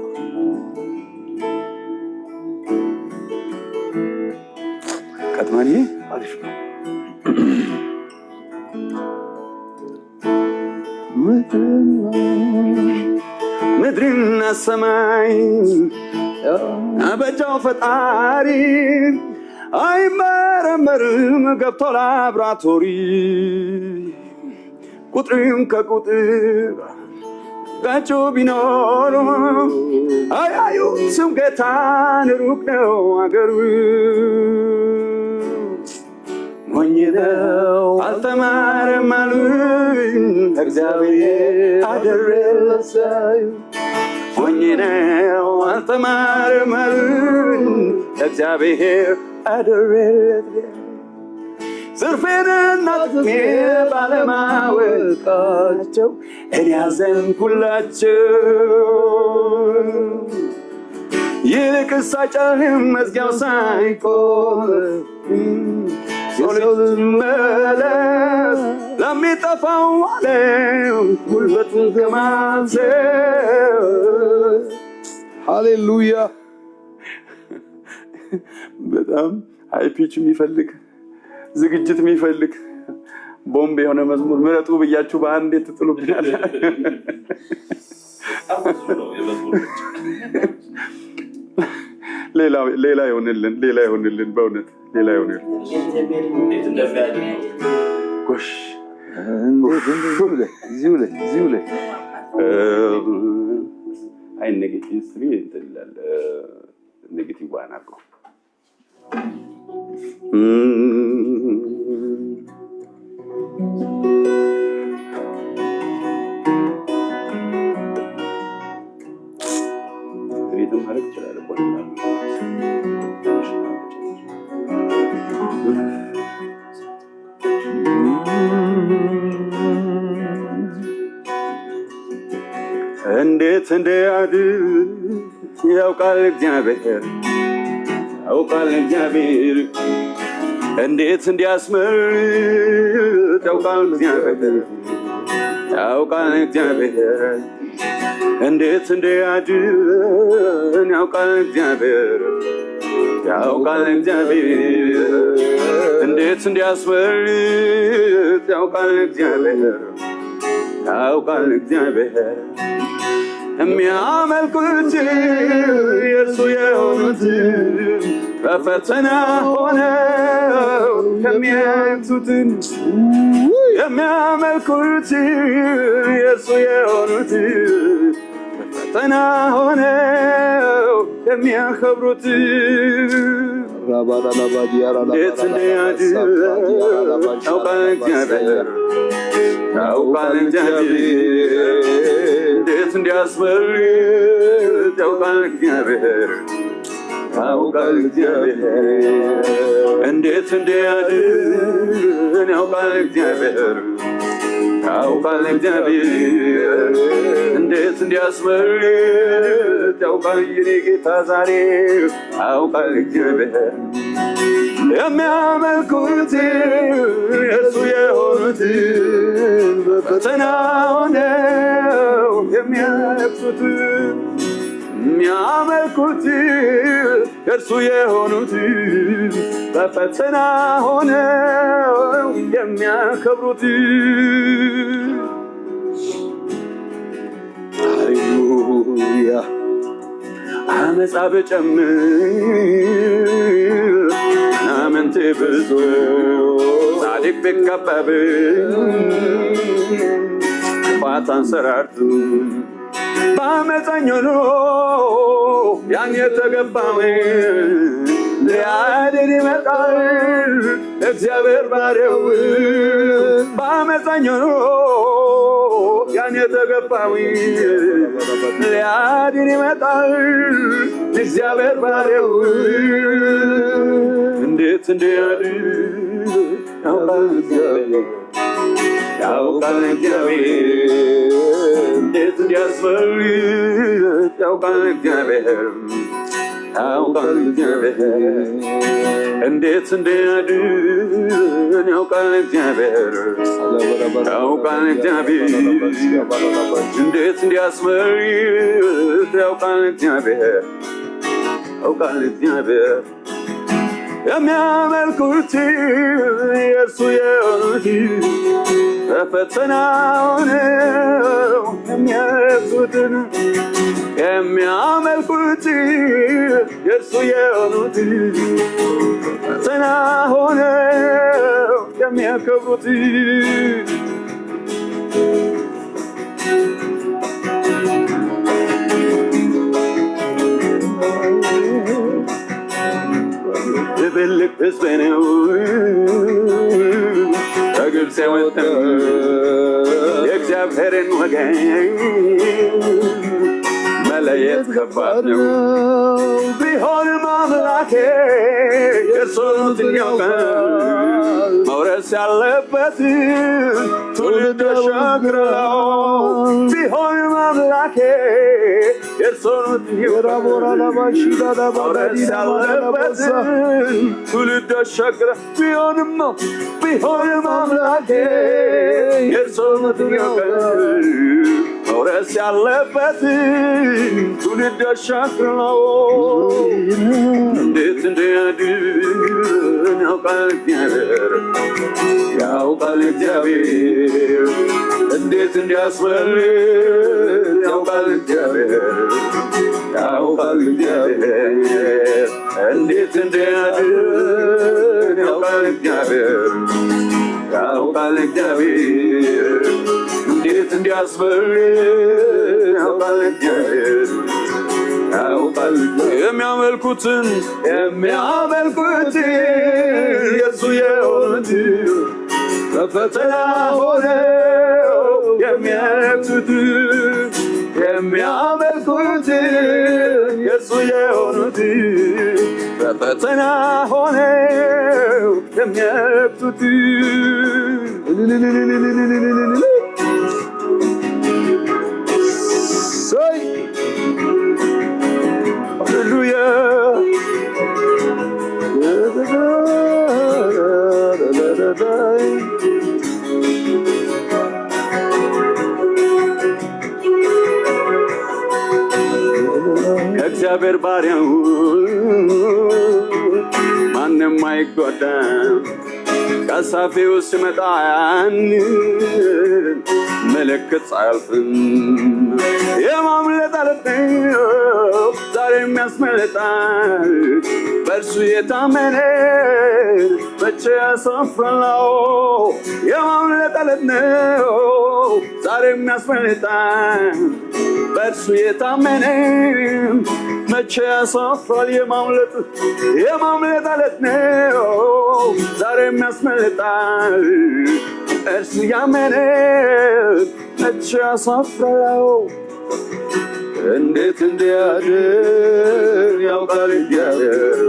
ቀጥማኒ አሪፍ ነው ምድርና ሰማይ አበጃው ፈጣሪ አይመረመርም ገብቶ ላብራቶሪ ቁጥርም ከቁጥር ጋጩ ቢኖሩ አያዩትም ጌታን ሩቅ ነው አገሩ ሞኝ ነው አልተማረም አሉኝ እግዚአብሔር አደረለት ሞኝ ነው አልተማረም አሉኝ እግዚአብሔር አደረለት ዝርፌንና ጥቅሜ ባለማወቃቸው እኔ ያዘንኩላቸው ይልቅስ ሳይጨልም መዝጊያው ሳይቆም መለስ ለሚጠፋው ዓለም ጉልበቱን ከማብሰል ሃሌሉያ በጣም ሃይ ፒች የሚፈልግ ዝግጅት የሚፈልግ ቦምብ የሆነ መዝሙር ምረጡ ብያችሁ በአንዴ ትጥሉብኛል ሌላ ይሆንልን በእውነት ሌላ ይሆንልን ጎሽ እዚሁ ላይ አይ ኔጌቲቭ 3 እንትላል ኔጌቲቭ 1 አድርገው ትሪትም ማለት ይችላል እንዴት እንደያድር ያውቃል እግዚአብሔር እንዴት እንዲያስመርጥ ያውቃል እግዚአብሔር እንዴት እንዲያድን ያውቃል እግዚአብሔር እንዴት እንዲያስመርጥ ያውቃል እግዚአብሔር የሚያመልኩት የእርሱ የሆኑት በፈተና ሆነው ከሚያዩትን የሚያመልኩት የእርሱ የሆኑት በፈተና ሆነው ከሚያከብሩት እንዴት እንዲያድን ያውቃል እግዚአብሔር እንዴት እንዲያስመርጥ ያውቃል እግዚአብሔር እንዴት እንዲያድን ያውቃል እግዚአብሔር እንዴት እንዲያስመርጥ ያውቃል የኔ ጌታ ዛሬ ያውቃል እግዚአብሔር የሚያመልኩት የእርሱ የሆኑት በፈተና ሆነው የሚያለቅሱት የሚያመልኩት የእርሱ የሆኑት በፈተና ሆነው የሚያከብሩት ሃሌሉያ አመፃ ብጨምር አመንቴ ብዙ ጻድቅ ቢከበብ ክፋት አንሰራርቱ በአመፀኛ ኑሮ ያን የተገባው ሊያድን ይመጣል እግዚአብሔር ባሪያው በአመፀኛ ኑሮ ያን የተገባው ሊያድን ይመጣል እግዚአብሔር ባሪያው እንዴት እንዲያድን ያውቃል እግዚአብሔር ያውቃል እግዚአብሔር እንዴት እንዲያስፈልግ ያውቃል እግዚአብሔር ያውቃል እግዚአብሔር እንዴት እንዲያድን ያውቃል እግዚአብሔር ያውቃል እግዚአብሔር እንዴት እንዲያስመልጥ ያውቃል እግዚአብሔር ያውቃል እግዚአብሔር የሚያመልኩት የእርሱ የሆኑት በፈተና ሆነው የሚያመልኩትን የሚያመልኩት የእርሱ የሆኑት ፈተና ሆነው የሚያከብሩት ትልቅ ሕዝብ ነው ከግብፅ የወጣው የእግዚአብሔርን ወገን መለየት ከባድ ነው። ቢሆንም አምላኬ የእርሱን ያውቃል መውረስ ያለበት ትውልድ ተሻግረው ቢሆንም አምላኬ የእርሱን መውረስ ያለበት ትውልድ ተሻግረው ቢሆንም አምላኬ የእርሱን ያውቃል መውረስ ያለበት ትውልድ ተሻግረው እንዴት እንዲያድን ያውቃል እግዚአብሔር ያውቃል እግዚአብሔር እንዴት እንዲያስመልጥ ያውቃል እግዚአብሔር ያውቃል እግዚአብሔር እንዴት እንዲያድን ያውቃል እግዚአብሔር ያውቃል እግዚአብሔር እንዴት እንዲያስመልጥ ያውቃል እግዚአብሔር ያውቃል የሚያመልኩትን የእሱ የሆኑት በፈተና ሆነው የሚያመልኩት የእሱ የሆኑት በፈተና ሆነው የሚያመልኩት ሃሌሉያ ከእግዚአብሔር ባሪያው ማንም አይጎዳም። ቀሳፊው ሲመጣ ያን ምልክት አያልፍም። የማምለጥ አለት ዛሬ የሚያስመልጣል በእርሱ የታመነ መቼ ያሳፍራል። የማምለጥ አለት ነው ዛሬ የሚያስመልጣል በእርሱ የታመነ መቼ ያሳፍራል። የማምለጥ አለት ነው ዛሬ የሚያስመልጣል እርሱ ያመነ መቼ ያሳፍራል። እንዴት እንዲያድን ያውቃል እግዚአብሔር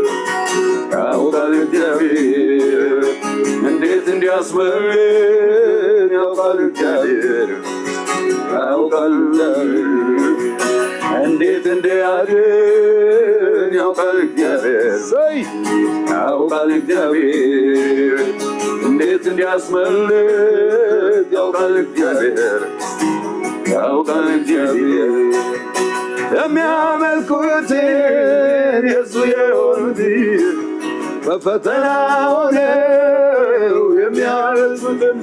ያውቃል እግዚአብሔር እንዴት እንዲያስመልጥ ያውቃል እግዚአብሔር ያውቃል እግዚአብሔር እንዴት እንዲያድን ያውቃል እግዚአብሔር ያውቃል እግዚአብሔር እንዴት እንዲያስመልጥ ያውቃል እግዚአብሔር ያውቃል እግዚአብሔር የሚያመልኩትን የእሱ የሆኑት በፈተና ሆነው የሚያመልኩትን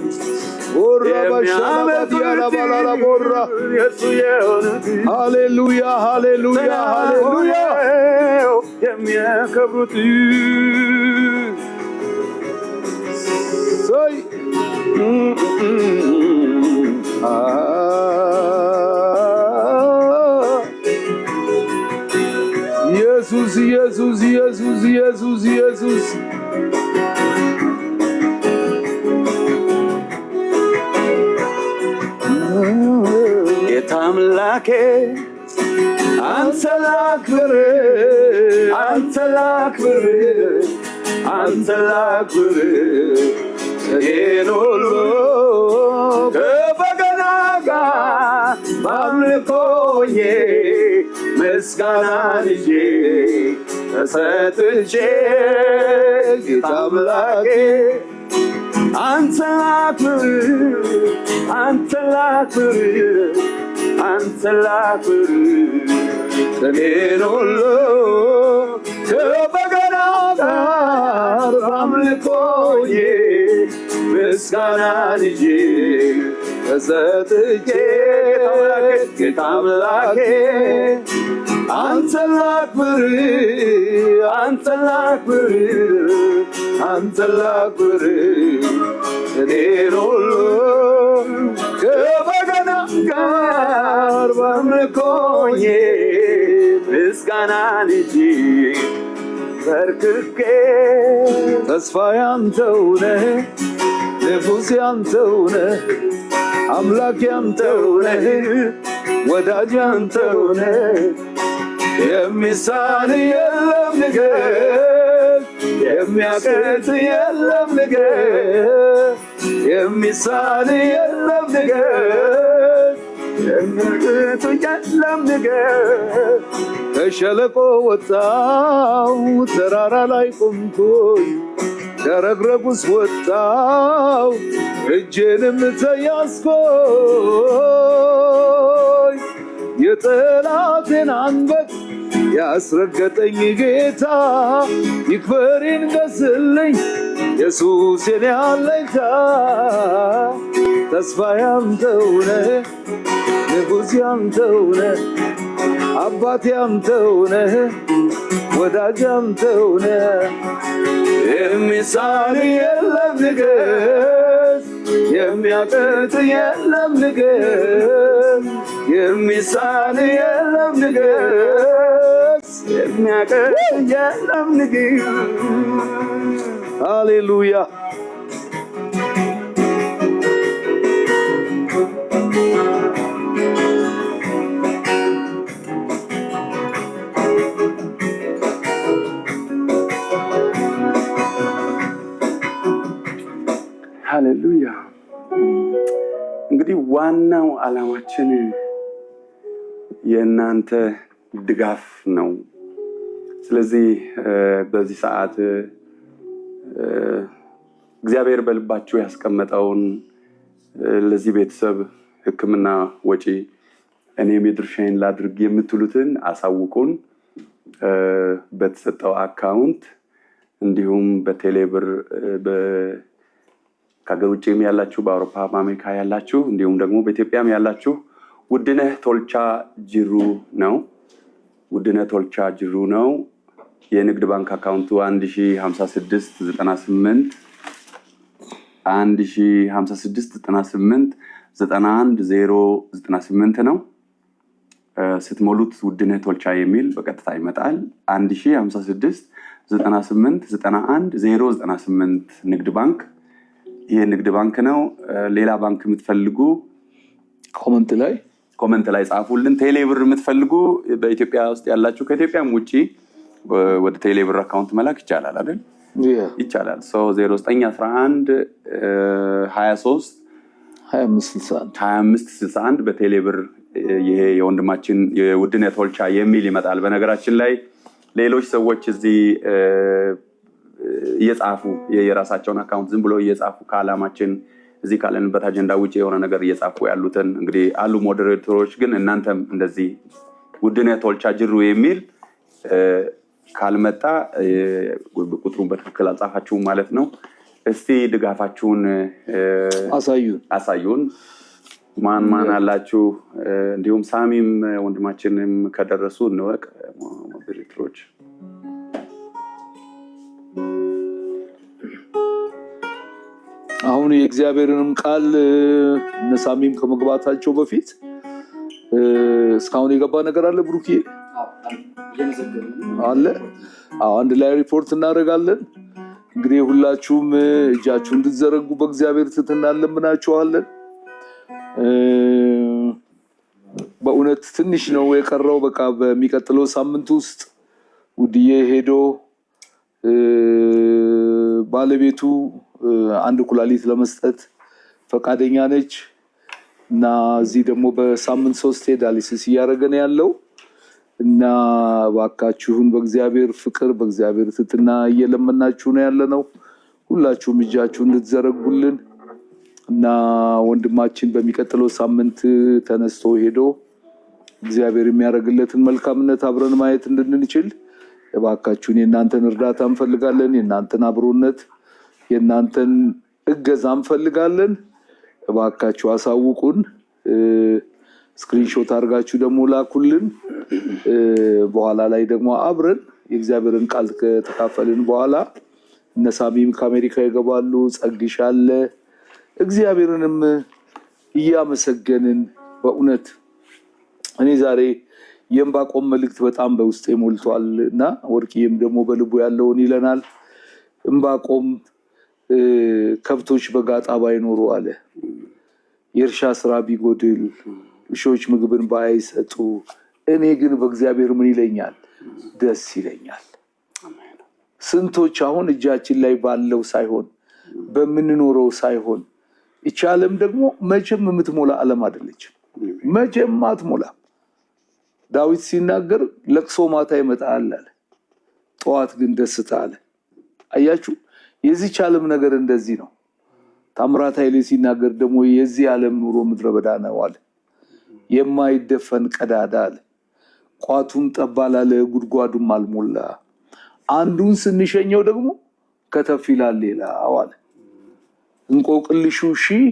የእሱ የሆኑት ሃሌሉያ ሃሌሉያ ሃሌሉያ የሚያከብሩት ኢየሱስ ኢየሱስ ኢየሱስ ኢየሱስ ኢየሱስ ጌታ አምላኬ አንተ ላክብር አንተ ላክብር አንተ ላክብር እኔን ሁሉ ከበገና ጋር በአምልኮዬ ምስጋናን ይዤ ተሰጥቼ ጌታ አምላኬ አንተን ላክብር አንተን ላክብር አንተን ላክብር እኔን ሁሉ ከበገና ጋር በአምልኮዬ ምስጋናን ይዤ ተሰጥቼ ጌታ አምላኬ አንተን ላክብር አንተን ላክብር አንተን ላክብር እኔን ሁሉ ከበገና ጋር በአምልኮዬ ምስጋናን ይዤ በርክኬ ተስፋዬ አንተው ነህ ንጉሴ አንተው ነህ አምላኬ አንተው ነህ ወዳጅ አንተው ነህ የሚሳን የለም ንገር የሚያቅት የለም ንገር የሚሳን የለም ንገር የሚያቅት የለም ንገር ከሸለቆ ወጣው ተራራ ላይ ቆምኩኝ ከረግረግ ውስጥ ወጣው እጄንም ተያዝኩኝ የጠላቴን አንገት ያስረገጠኝ ጌታ ይክበር ይንገስልኝ ኢየሱስ የኔ አለኝታ ተስፋዬ አንተው ነህ ንጉሴ አንተው ነህ አባቴ አንተው ነህ ወዳጅ አንተው ነህ የሚሳን የለም ንገስ የሚያቅት የለም ንገስ የሚሳን የለም ንገስ የሚያቅት የለም ንገስ ሃሌሉያ ሃሌሉያ። እንግዲህ ዋናው ዓላማችን የእናንተ ድጋፍ ነው። ስለዚህ በዚህ ሰዓት እግዚአብሔር በልባችሁ ያስቀመጠውን ለዚህ ቤተሰብ ሕክምና ወጪ እኔም የድርሻዬን ላድርግ የምትሉትን አሳውቁን። በተሰጠው አካውንት እንዲሁም በቴሌብር ከሀገር ውጭም ያላችሁ በአውሮፓ በአሜሪካ ያላችሁ እንዲሁም ደግሞ በኢትዮጵያም ያላችሁ ውድነህ ቶልቻ ጅሩ ነው። ውድነህ ቶልቻ ጅሩ ነው። የንግድ ባንክ አካውንቱ 105698 ነው። ስትሞሉት ውድነህ ቶልቻ የሚል በቀጥታ ይመጣል። 1056989198 ንግድ ባንክ ይሄ ንግድ ባንክ ነው። ሌላ ባንክ የምትፈልጉ ኮመንት ላይ ጻፉልን። ቴሌብር የምትፈልጉ በኢትዮጵያ ውስጥ ያላችሁ ከኢትዮጵያም ውጪ ወደ ቴሌብር አካውንት መላክ ይቻላል አይደል? ይቻላል። 0911 23 2561 በቴሌብር ይሄ የወንድማችን የውድነህ ቶልቻ የሚል ይመጣል። በነገራችን ላይ ሌሎች ሰዎች እዚህ እየጻፉ የራሳቸውን አካውንት ዝም ብሎ እየጻፉ ከዓላማችን እዚህ ካለንበት አጀንዳ ውጪ የሆነ ነገር እየጻፉ ያሉትን እንግዲህ አሉ ሞዴሬተሮች። ግን እናንተም እንደዚህ ውድነህ ቶልቻ ጅሩ የሚል ካልመጣ ቁጥሩን በትክክል አልጻፋችሁም ማለት ነው። እስቲ ድጋፋችሁን አሳዩን። ማን አላችሁ? እንዲሁም ሳሚም ወንድማችንም ከደረሱ እንወቅ ሞዴሬተሮች። አሁን የእግዚአብሔርንም ቃል ነሳሚም ከመግባታቸው በፊት እስካሁን የገባ ነገር አለ ብሩክ አለ? አንድ ላይ ሪፖርት እናደርጋለን። እንግዲህ ሁላችሁም እጃችሁ እንድትዘረጉ በእግዚአብሔር ትህትና እንለምናችኋለን። በእውነት ትንሽ ነው የቀረው። በቃ በሚቀጥለው ሳምንት ውስጥ ውድዬ ሄዶ ባለቤቱ አንድ ኩላሊት ለመስጠት ፈቃደኛ ነች እና እዚህ ደግሞ በሳምንት 3 ዳያሊሲስ እያደረገ ነው ያለው እና ባካችሁን በእግዚአብሔር ፍቅር በእግዚአብሔር ትትና እየለመናችሁ ነው ያለነው። ሁላችሁም እጃችሁን እንድትዘረጉልን እና ወንድማችን በሚቀጥለው ሳምንት ተነስቶ ሄዶ እግዚአብሔር የሚያደርግለትን መልካምነት አብረን ማየት እንድንችል እባካችሁን የእናንተን እርዳታ እንፈልጋለን። የእናንተን አብሮነት፣ የእናንተን እገዛ እንፈልጋለን። እባካችሁ አሳውቁን። ስክሪንሾት አድርጋችሁ ደግሞ ላኩልን። በኋላ ላይ ደግሞ አብረን የእግዚአብሔርን ቃል ከተካፈልን በኋላ እነ ሳሚም ከአሜሪካ ይገባሉ። ጸግሽ አለ። እግዚአብሔርንም እያመሰገንን በእውነት እኔ ዛሬ የዕንባቆም መልእክት በጣም በውስጤ ሞልቷል እና ወርቅዬም ደግሞ በልቡ ያለውን ይለናል። ዕንባቆም ከብቶች በጋጣ ባይኖሩ አለ፣ የእርሻ ስራ ቢጎድል፣ እሾች ምግብን ባይሰጡ፣ እኔ ግን በእግዚአብሔር ምን ይለኛል? ደስ ይለኛል። ስንቶች አሁን እጃችን ላይ ባለው ሳይሆን በምንኖረው ሳይሆን ይቺ ዓለም ደግሞ መቼም የምትሞላ ዓለም አይደለችም። መቼም አትሞላ። ዳዊት ሲናገር ለቅሶ ማታ ይመጣል አለ፣ ጠዋት ግን ደስታ አለ። አያችሁ፣ የዚህች ዓለም ነገር እንደዚህ ነው። ታምራት ኃይሌ ሲናገር ደግሞ የዚህ ዓለም ኑሮ ምድረ በዳ ነው አለ፣ የማይደፈን ቀዳዳ አለ፣ ቋቱም ጠባል አለ፣ ጉድጓዱም አልሞላ፣ አንዱን ስንሸኘው ደግሞ ከተፍ ይላል ሌላው አለ። እንቆቅልሹ ሺህ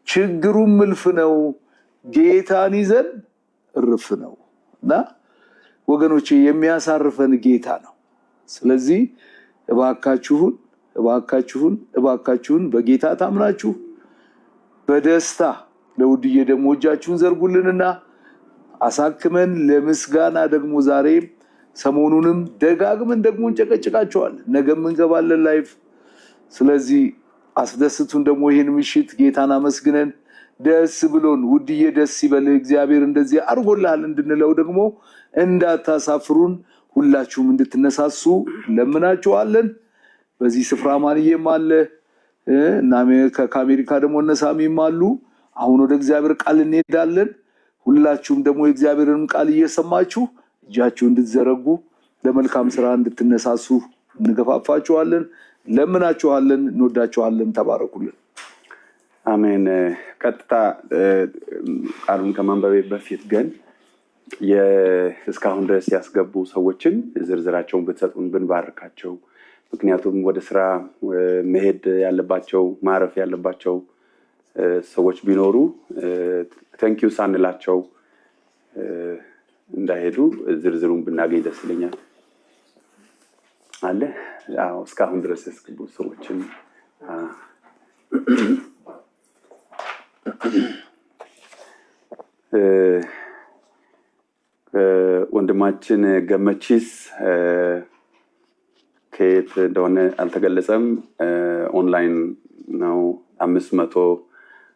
ችግሩም እልፍ ነው፣ ጌታን ይዘን እርፍ ነው። እና ወገኖቼ የሚያሳርፈን ጌታ ነው። ስለዚህ እባካችሁን እባካችሁን እባካችሁን በጌታ ታምናችሁ በደስታ ለውድዬ ደግሞ እጃችሁን ዘርጉልንና አሳክመን ለምስጋና ደግሞ ዛሬ ሰሞኑንም ደጋግመን ደግሞ እንጨቀጭቃቸዋለን። ነገም እንገባለን ላይፍ። ስለዚህ አስደስቱን ደግሞ ይህን ምሽት ጌታን አመስግነን ደስ ብሎን ውድዬ ደስ ይበል እግዚአብሔር እንደዚህ አድርጎልሃል እንድንለው ደግሞ እንዳታሳፍሩን ሁላችሁም እንድትነሳሱ ለምናችኋለን። በዚህ ስፍራ ማንዬም አለ እና ከአሜሪካ ደግሞ እነሳሚም አሉ። አሁን ወደ እግዚአብሔር ቃል እንሄዳለን። ሁላችሁም ደግሞ የእግዚአብሔርን ቃል እየሰማችሁ እጃችሁ እንድትዘረጉ ለመልካም ስራ እንድትነሳሱ እንገፋፋችኋለን፣ ለምናችኋለን፣ እንወዳችኋለን። ተባረኩልን። አሜን። ቀጥታ ቃሉን ከማንበቤ በፊት ግን እስካሁን ድረስ ያስገቡ ሰዎችን ዝርዝራቸውን ብትሰጡን ብንባርካቸው። ምክንያቱም ወደ ስራ መሄድ ያለባቸው ማረፍ ያለባቸው ሰዎች ቢኖሩ ተንኪዩ ሳንላቸው እንዳይሄዱ ዝርዝሩን ብናገኝ ደስ ይለኛል። አለ እስካሁን ድረስ ያስገቡ ሰዎችን ወንድማችን ገመቺስ ከየት እንደሆነ አልተገለጸም። ኦንላይን ነው 500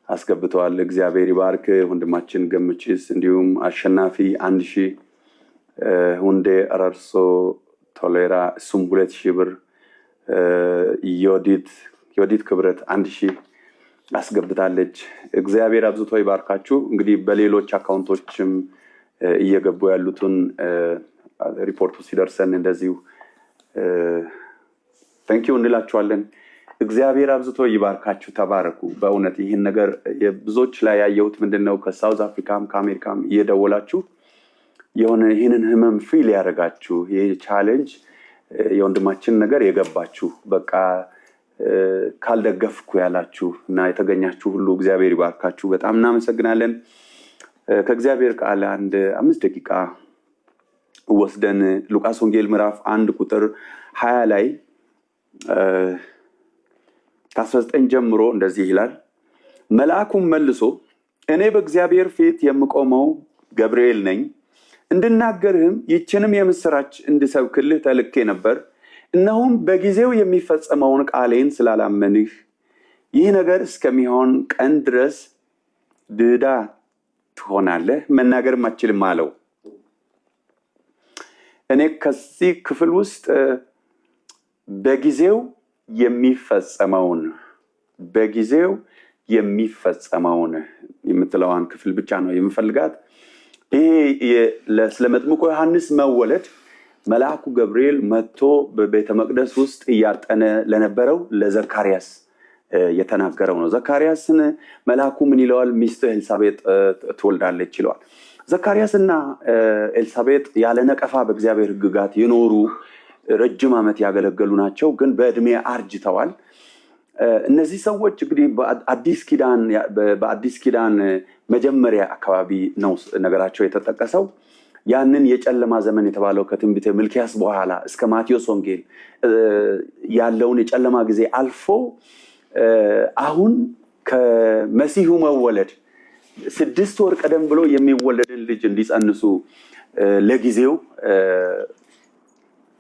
አስገብተዋል። እግዚአብሔር ይባርክ ወንድማችን ገመቺስ። እንዲሁም አሸናፊ 1000፣ ሁንዴ አራርሶ ቶሌራ እሱም 2000 ብር፣ ዮዲት ክብረት 1000 አስገብታለች። እግዚአብሔር አብዝቶ ይባርካችሁ። እንግዲህ በሌሎች አካውንቶችም እየገቡ ያሉትን ሪፖርቱ ሲደርሰን እንደዚሁ ታንኪዩ እንላችኋለን። እግዚአብሔር አብዝቶ ይባርካችሁ። ተባረኩ። በእውነት ይህን ነገር ብዙዎች ላይ ያየሁት ምንድነው ከሳውዝ አፍሪካም ከአሜሪካም እየደወላችሁ የሆነ ይህንን ህመም ፊል ያደረጋችሁ ይሄ ቻሌንጅ የወንድማችን ነገር የገባችሁ በቃ ካልደገፍኩ ያላችሁ እና የተገኛችሁ ሁሉ እግዚአብሔር ይባርካችሁ። በጣም እናመሰግናለን። ከእግዚአብሔር ቃል አንድ 5 ደቂቃ ወስደን ሉቃስ ወንጌል ምዕራፍ 1 ቁጥር 20 ላይ ከ19 ጀምሮ እንደዚህ ይላል። መልአኩም መልሶ እኔ በእግዚአብሔር ፊት የምቆመው ገብርኤል ነኝ፣ እንድናገርህም ይህችንም የምስራች እንድሰብክልህ ተልኬ ነበር። እነሆም በጊዜው የሚፈጸመውን ቃሌን ስላላመንህ ይህ ነገር እስከሚሆን ቀን ድረስ ድዳ ትሆናለህ፣ መናገርም አትችልም አለው። እኔ ከዚህ ክፍል ውስጥ በጊዜው የሚፈጸመውን በጊዜው የሚፈጸመውን የምትለዋን ክፍል ብቻ ነው የምፈልጋት። ይሄ ስለ መጥምቁ ዮሐንስ መወለድ መልአኩ ገብርኤል መጥቶ በቤተ መቅደስ ውስጥ እያጠነ ለነበረው ለዘካርያስ የተናገረው ነው። ዘካርያስን መልአኩ ምን ይለዋል? ሚስትህ ኤልሳቤጥ ትወልዳለች ይለዋል። ዘካርያስና ኤልሳቤጥ ያለ ነቀፋ በእግዚአብሔር ሕግጋት የኖሩ ረጅም ዓመት ያገለገሉ ናቸው፣ ግን በእድሜ አርጅተዋል። እነዚህ ሰዎች እንግዲህ በአዲስ ኪዳን መጀመሪያ አካባቢ ነው ነገራቸው የተጠቀሰው። ያንን የጨለማ ዘመን የተባለው ከትንቢተ ሚልክያስ በኋላ እስከ ማቴዎስ ወንጌል ያለውን የጨለማ ጊዜ አልፎ አሁን ከመሲሁ መወለድ 6 ወር ቀደም ብሎ የሚወለድን ልጅ እንዲጸንሱ ለጊዜው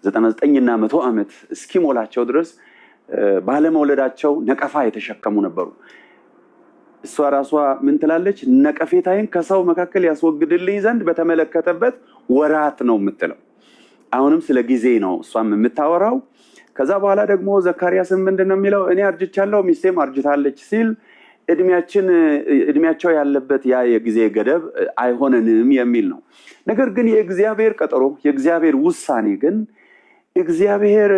99 እና 100 ዓመት እስኪሞላቸው ድረስ ባለመውለዳቸው ነቀፋ የተሸከሙ ነበሩ። እሷ ራሷ ምን ትላለች? ነቀፌታዬን ከሰው መካከል ያስወግድልኝ ዘንድ በተመለከተበት ወራት ነው የምትለው። አሁንም ስለ ጊዜ ነው እሷም የምታወራው። ከዛ በኋላ ደግሞ ዘካርያስም ምንድን ነው የሚለው? እኔ አርጅቻለሁ ሚስቴም አርጅታለች ሲል እድሜያቸው ያለበት ያ የጊዜ ገደብ አይሆነንም የሚል ነው። ነገር ግን የእግዚአብሔር ቀጠሮ የእግዚአብሔር ውሳኔ ግን እግዚአብሔር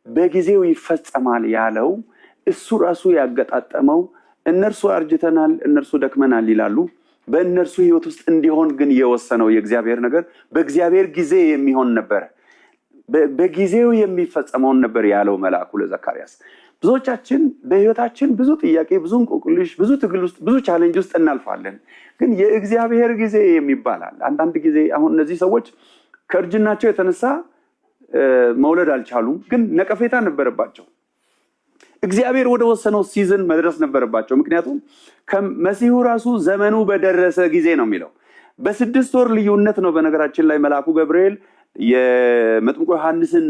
በጊዜው ይፈጸማል ያለው እሱ ራሱ ያገጣጠመው እነርሱ አርጅተናል እነርሱ ደክመናል ይላሉ። በእነርሱ ህይወት ውስጥ እንዲሆን ግን የወሰነው የእግዚአብሔር ነገር በእግዚአብሔር ጊዜ የሚሆን ነበር። በጊዜው የሚፈጸመውን ነበር ያለው መልአኩ ለዘካርያስ። ብዙዎቻችን በህይወታችን ብዙ ጥያቄ፣ ብዙ እንቆቅልሽ፣ ብዙ ትግል ውስጥ ብዙ ቻሌንጅ ውስጥ እናልፋለን። ግን የእግዚአብሔር ጊዜ የሚባላል። አንዳንድ ጊዜ አሁን እነዚህ ሰዎች ከእርጅናቸው የተነሳ መውለድ አልቻሉም፣ ግን ነቀፌታ ነበረባቸው። እግዚአብሔር ወደ ወሰነው ሲዝን መድረስ ነበረባቸው። ምክንያቱም ከመሲሁ ራሱ ዘመኑ በደረሰ ጊዜ ነው የሚለው። በ6 ወር ልዩነት ነው በነገራችን ላይ መልአኩ ገብርኤል የመጥምቁ ዮሐንስን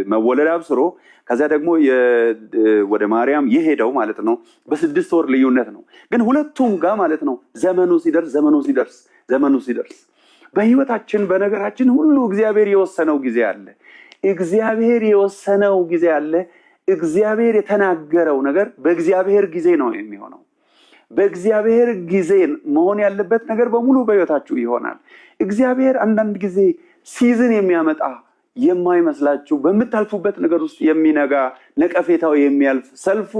መወለድ አብስሮ ከዚያ ደግሞ ወደ ማርያም የሄደው ማለት ነው። በ6 ወር ልዩነት ነው። ግን ሁለቱም ጋር ማለት ነው ዘመኑ ሲደርስ በህይወታችን በነገራችን ሁሉ እግዚአብሔር የወሰነው ጊዜ አለ። እግዚአብሔር የተናገረው ነገር በእግዚአብሔር ጊዜ ነው የሚሆነው። በእግዚአብሔር ጊዜ መሆን ያለበት ነገር በሙሉ በህይወታችሁ ይሆናል። እግዚአብሔር አንዳንድ ጊዜ ሲዝን የሚያመጣ የማይመስላችሁ በምታልፉበት ነገር ውስጥ የሚነጋ ነቀፌታው የሚያልፍ ሰልፉ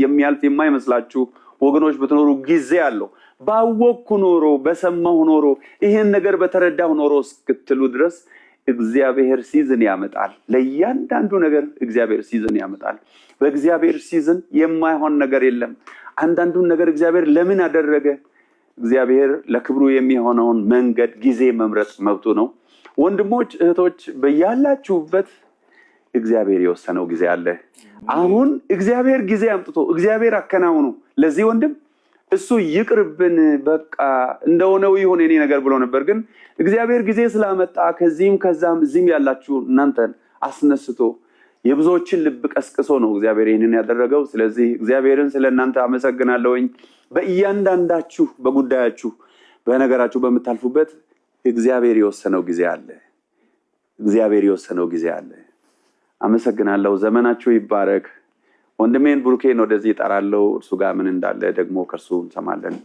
የሚያልፍ የማይመስላችሁ ወገኖች ብትኖሩ ጊዜ አለው። ባወቅኩ ኖሮ በሰማሁ ኖሮ ይህን ነገር በተረዳሁ ኖሮ እስክትሉ ድረስ እግዚአብሔር ሲዝን ያመጣል። ለእያንዳንዱ ነገር እግዚአብሔር ሲዝን ያመጣል። በእግዚአብሔር ሲዝን የማይሆን ነገር የለም። አንዳንዱን ነገር እግዚአብሔር ለምን አደረገ? እግዚአብሔር ለክብሩ የሚሆነውን መንገድ ጊዜ መምረጥ መብቱ ነው። ወንድሞች እህቶች፣ በያላችሁበት እግዚአብሔር የወሰነው ጊዜ አለ። አሁን እግዚአብሔር ጊዜ አምጥቶ እግዚአብሔር አከናውኑ። ለዚህ ወንድም እሱ ይቅርብን በቃ እንደሆነው ይሁን የኔ ነገር ብሎ ነበር። ግን እግዚአብሔር ጊዜ ስላመጣ ከዚህም ከዛም እዚህም ያላችሁ እናንተን አስነስቶ የብዙዎችን ልብ ቀስቅሶ ነው እግዚአብሔር ይህንን ያደረገው። ስለዚህ እግዚአብሔርን ስለእናንተ አመሰግናለሁኝ። በእያንዳንዳችሁ በጉዳያችሁ በነገራችሁ በምታልፉበት እግዚአብሔር የወሰነው ጊዜ አለ። አመሰግናለሁ። ዘመናችሁ ይባረክ። ወንድሜን ብሩኬን ወደዚህ እጠራለሁ። እርሱ ጋር ምን እንዳለ ደግሞ ከእርሱ እንሰማለን።